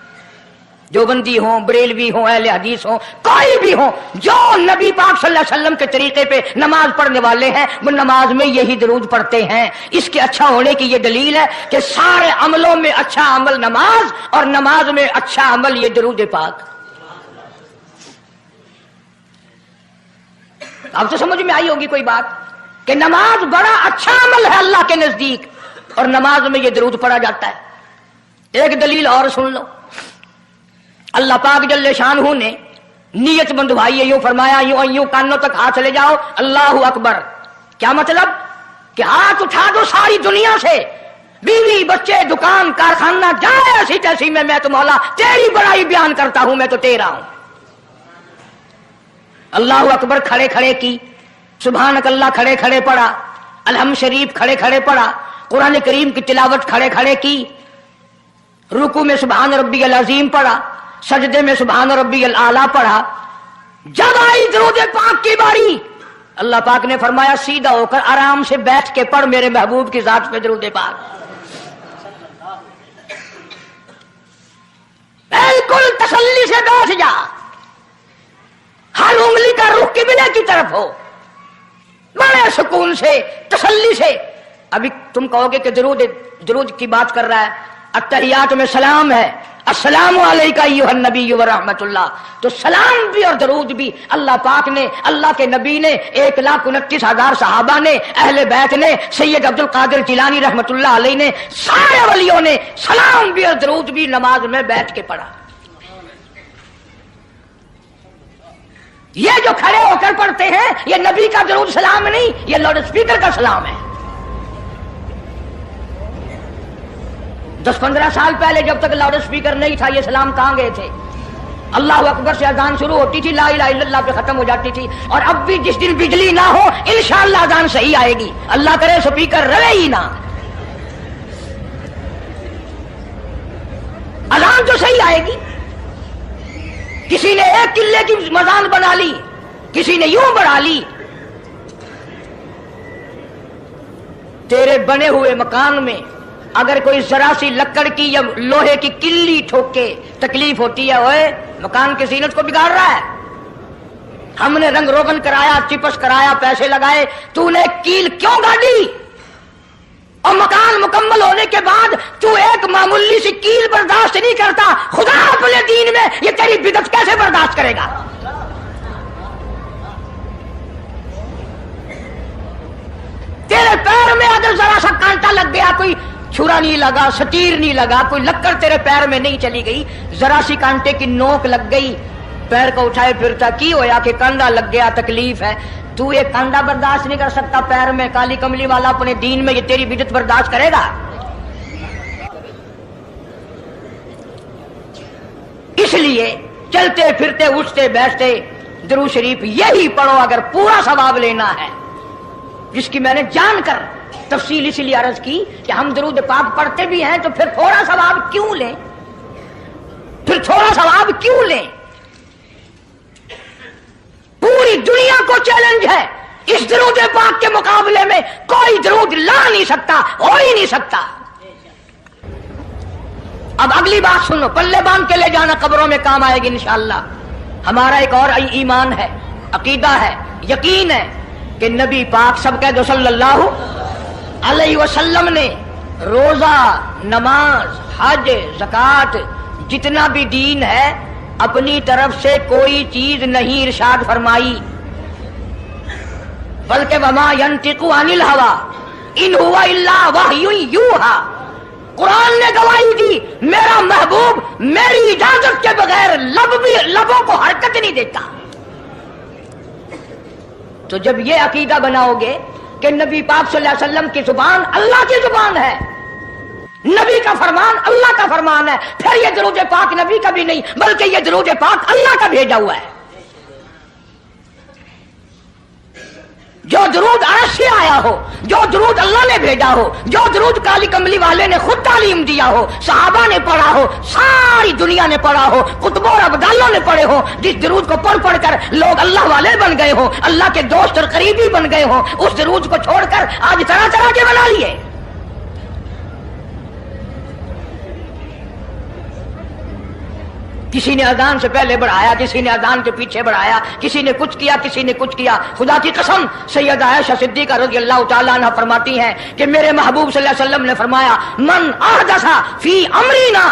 जो बंदी हो, बरेलवी हो, अहले हदीस हो, कोई भी हो, जो नबी पाक सल्लल्लाहु अलैहि वसल्लम के तरीके पे नमाज पढ़ने वाले हैं वो नमाज में यही दरूद पढ़ते हैं। इसके अच्छा होने की ये दलील है कि सारे अमलों में अच्छा अमल नमाज, और नमाज में अच्छा अमल ये दरूद पाक। अब तो समझ में आई होगी कोई बात कि नमाज बड़ा अच्छा अमल है अल्लाह के नजदीक, और नमाज में ये दरूद पढ़ा जाता है। एक दलील और सुन लो, अल्लाह पाक जल्ले शानहू ने नियत बंधवाई है, यूं फरमाया यूं कानों तक हाथ ले जाओ, अल्लाहु अकबर। क्या मतलब कि हाथ उठा दो सारी दुनिया से, बीवी बच्चे दुकान कारखाना जाए ऐसी तैसी में, मैं तो मौला तेरी बड़ाई बयान करता हूं, मैं तो तेरा हूं। अल्लाहु अकबर खड़े खड़े की, सुभानक अल्लाह खड़े खड़े पढ़ा, अलहम शरीफ खड़े खड़े पढ़ा, कुरान करीम की तिलावत खड़े खड़े की, रुकू में सुभान रब्बियल अजीम पढ़ा, सजदे में सुभान रब्बियल आला पढ़ा। जब आई दरूद पाक की बारी, अल्लाह पाक ने फरमाया सीधा होकर आराम से बैठ के पढ़ मेरे महबूब की जात पे दरूद पाक। बिल्कुल तसल्ली से बैठ जा, हर उंगली का रुख किबले की तरफ हो, बड़े सुकून से, तसल्ली से। अभी तुम कहोगे कि दरूद की बात कर रहा है, अत्तहियात में सलाम है, अस्सलामु अलैका अय्युहन नबी व रहमतुल्लाह, तो सलाम भी और दरूद भी अल्लाह पाक ने, अल्लाह के नबी ने, 1,29,000 सहाबा ने, अहले बैत ने, सैयद अब्दुल कादिर जिलानी रहमतुल्लाह अलैह ने, सारे वलियों ने सलाम भी और दरूद भी नमाज में बैठ के पढ़ा। یہ جو کھڑے ہو کر پڑھتے ہیں یہ نبی کا درود سلام نہیں، یہ لاؤڈ اسپیکر کا سلام ہے۔ 10-15 سال پہلے جب تک لاؤڈ اسپیکر نہیں تھا یہ سلام کہاں گئے تھے؟ اللہ اکبر سے اذان شروع ہوتی تھی، لا الہ الا اللہ پہ ختم ہو جاتی تھی۔ اور اب بھی جس دن بجلی نہ ہو انشاءاللہ اذان صحیح آئے گی، اللہ کرے اسپیکر رہے ہی نہ، اذان تو صحیح آئے گی۔ کسی نے ایک قلعے کی مزان بنا لی، کسی نے یوں بڑھا لی۔ تیرے بنے ہوئے مکان میں اگر کوئی ذرا سی لکڑ کی یا لوہے کی کلی ٹھوک کے تکلیف ہوتی ہے، اوئے مکان کی زینت کو بگاڑ رہا ہے۔ ہم نے رنگ روغن کرایا، چپس کرایا، پیسے لگائے، تو نے کیل کیوں گاڑی؟ اور مکان مکمل ہونے کے بعد تو ایک معمولی سی کیل برداشت نہیں کرتا، خدا اپنے دین میں یہ تیری بدعت کیسے برداشت کرے گا؟ تیرے پیر میں اگر ذرا سا کانٹا لگ گیا، کوئی چھرا نہیں لگا، سٹیر نہیں لگا، کوئی لکڑ تیرے پیر میں نہیں چلی گئی، ذرا سی کانٹے کی نوک لگ گئی، پیر کو اٹھائے پھرتا کی ہویا کہ کانڈا لگ گیا، تکلیف ہے، تو ایک کانڈا برداشت نہیں کر سکتا پیر میں، کالی کملی والا اپنے دین میں یہ تیری بدعت برداشت کرے گا؟ اس لیے چلتے پھرتے اٹھتے بیٹھتے درود شریف یہی پڑھو اگر پورا ثواب لینا ہے، جس کی میں نے جان کر تفصیل اس لیے عرض کی کہ ہم درود پاک پڑھتے بھی ہیں تو پھر تھوڑا ثواب کیوں لیں؟ پھر تھوڑا ثواب کیوں لیں؟ پوری دنیا کو چیلنج ہے، اس درود پاک کے مقابلے میں کوئی درود لا نہیں سکتا، ہو ہی نہیں سکتا۔ اب اگلی بات سنو، پلے باندھ کے لے جانا، قبروں میں کام آئے گی انشاءاللہ۔ ہمارا ایک اور ایمان ہے، عقیدہ ہے، یقین ہے کہ نبی پاک سب کہہ دو صلی اللہ علیہ وسلم نے روزہ، نماز، حج، زکوٰۃ، جتنا بھی دین ہے اپنی طرف سے کوئی چیز نہیں ارشاد فرمائی، بلکہ وما ينطق عن الهوى ان هو الا وحی یوحی۔ قرآن نے گواہی دی میرا محبوب میری اجازت کے بغیر لبوں کو حرکت نہیں دیتا۔ تو جب یہ عقیدہ بناؤ گے کہ نبی پاک صلی اللہ علیہ وسلم کی زبان اللہ کی زبان ہے، نبی کا فرمان اللہ کا فرمان ہے، پھر یہ درود پاک نبی کا بھی نہیں بلکہ یہ درود پاک اللہ کا بھیجا ہوا ہے۔ جو درود عرش سے آیا ہو، جو درود اللہ نے بھیجا ہو، جو درود کالی کملی والے نے خود تعلیم دیا ہو، صحابہ نے پڑھا ہو، ساری دنیا نے پڑھا ہو، قطبوں اور ابدالوں نے پڑھے ہو، جس درود کو پڑھ پڑھ کر لوگ اللہ والے بن گئے ہو، اللہ کے دوست اور قریبی بن گئے ہو، اس درود کو چھوڑ کر آج طرح طرح کے بنا لیے۔ کسی نے اذان سے پہلے بڑھایا، کسی نے اذان کے پیچھے بڑھایا، کسی نے کچھ کیا، کسی نے کچھ کیا۔ خدا کی قسم سیدہ عائشہ صدیقہ رضی اللہ تعالیٰ عنہ فرماتی ہیں کہ میرے محبوب صلی اللہ علیہ وسلم نے فرمایا من احدث فی امرنا،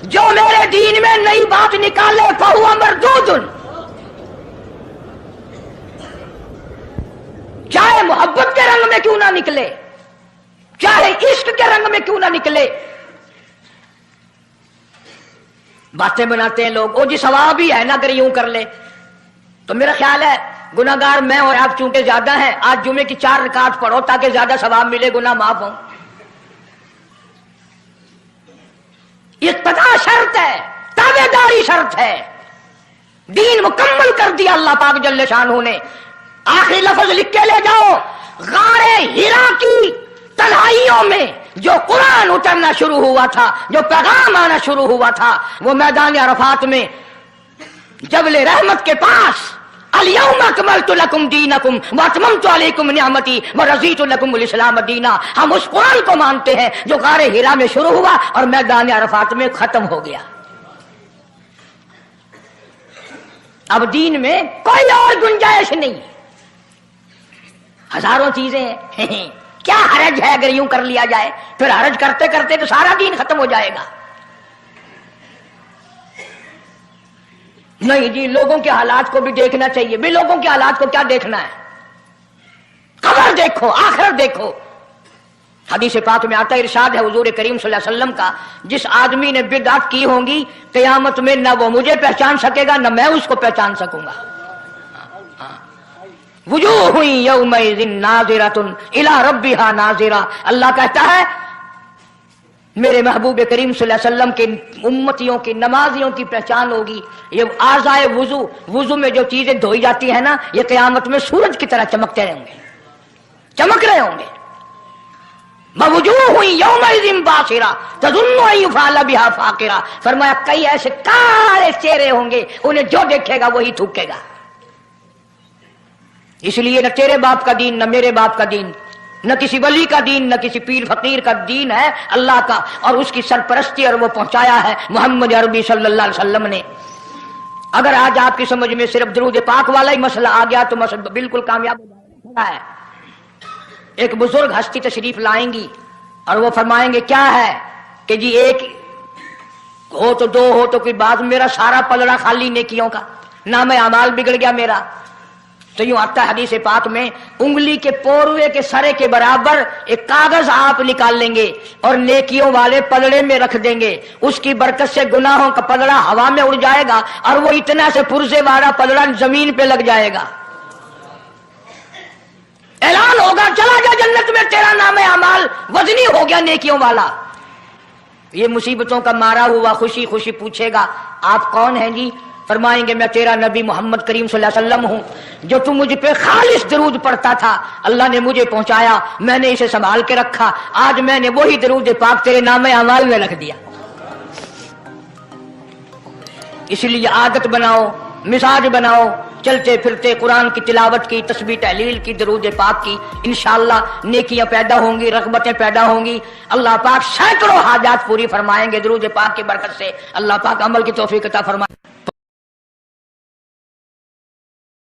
جو میرے دین میں نئی بات نکالے فہو مردود، چاہے محبت کے رنگ میں کیوں نہ نکلے، چاہے عشق کے رنگ میں کیوں نہ نکلے۔ باتیں بناتے ہیں لوگ، او جی ثواب ہی ہے نا اگر یوں کر لے، تو میرا خیال ہے گناہگار میں اور آپ چونکہ زیادہ ہیں، آج جمعے کی 4 رکعت پڑھو تاکہ زیادہ ثواب ملے، گناہ معاف ہوں۔ اقتداء شرط ہے، تابعداری شرط ہے، دین مکمل کر دیا اللہ پاک جل شانہ نے۔ آخری لفظ لکھ کے لے جاؤ، غار حرا کی تنہائیوں میں جو قرآن اترنا شروع ہوا تھا، جو پیغام آنا شروع ہوا تھا، وہ میدان عرفات میں جبل رحمت کے پاس الیوم اکملت لکم دینکم واتممت علیکم نعمتی ورضیت لکم الاسلام دینا۔ ہم اس قرآن کو مانتے ہیں جو غار حرا میں شروع ہوا اور میدان عرفات میں ختم ہو گیا۔ اب دین میں کوئی اور گنجائش نہیں، ہزاروں چیزیں ہیں، کیا حرج ہے اگر یوں کر لیا جائے؟ پھر حرج کرتے کرتے تو سارا دین ختم ہو جائے گا۔ نہیں جی، لوگوں کے حالات کو بھی دیکھنا چاہیے۔ بھی لوگوں کے حالات کو کیا دیکھنا ہے؟ قبر دیکھو، آخرت دیکھو۔ حدیث پاک میں آتا ہے، ارشاد ہے حضور کریم صلی اللہ علیہ وسلم کا، جس آدمی نے بدعت کی ہوں گی قیامت میں نہ وہ مجھے پہچان سکے گا نہ میں اس کو پہچان سکوں گا۔ वजूह यौमइज़िन नाज़िरतुन इला रब्बिहा नाज़िरा। अल्लाह कहता है मेरे महबूब करीम सल्लल्लाहु अलैहि वसल्लम के उम्मतियों की नमाजियों की पहचान होगी ये आज़ाए वुजू, वुजू में जो चीजें धोई जाती है ना, ये क़यामत में सूरज की तरह चमकते रहेंगे, चमक रहे होंगे। वजूह यौमइज़िन बासिरा तज़ुन्नु अन युफ़अल बिहा फ़ाक़िरा। फरमाया कई ऐसे काले चेहरे होंगे उन्हें जो देखेगा वही थूकेगा। इसलिए न तेरे बाप का दीन, न मेरे बाप का दीन, न किसी वली का दीन, न किसी पीर फकीर का दीन है, अल्लाह का, और उसकी सरपरस्ती और वो पहुंचाया है मोहम्मद अरबी सल्लल्लाहु अलैहि वसल्लम ने। अगर आज आपकी समझ में सिर्फ दरूद पाक वाला ही मसला आ गया तो मसला बिल्कुल कामयाब हो जाएगा। एक बुजुर्ग हस्ती तशरीफ लाएंगी और वो फरमाएंगे क्या है कि जी एक हो तो दो हो तो कोई बात, मेरा सारा पलड़ा खाली नेकियों का, ना मैं अमाल बिगड़ गया मेरा। तो यूं आता है हदीस पाक में, उंगली के पोरवे के सरे के बराबर एक कागज आप निकाल लेंगे और नेकियों वाले पलड़े में रख देंगे, उसकी बरकत से गुनाहों का पलड़ा हवा में उड़ जाएगा और वो इतना से पुरजे वाला पलड़ा जमीन पे लग जाएगा। ऐलान होगा चला जा जन्नत में, तेरा नाम है अमाल वजनी हो गया नेकियों वाला। ये मुसीबतों का मारा हुआ खुशी खुशी पूछेगा आप कौन हैं जी? फरमाएंगे मैं तेरा नबी मोहम्मद करीम सल्लल्लाहु अलैहि वसल्लम हूं, जो तुम मुझ पे खालिस दरूद पढ़ता था, अल्लाह ने मुझे पहुंचाया, मैंने इसे संभाल के रखा, आज मैंने वही दरूद पाक तेरे नाम अमाल में रख दिया। इसलिए आदत बनाओ, मिजाज बनाओ, चलते फिरते कुरान की तिलावत की, तस्बीह तहलील की, दरूद पाक की, इंशाअल्लाह नेकियां पैदा होंगी, रग़बतें पैदा होंगी। अल्लाह पाक सैकड़ों हाजात पूरी फरमाएंगे दरूद पाक की बरकत से। अल्लाह पाक अमल की तौफीक अता फरमाए।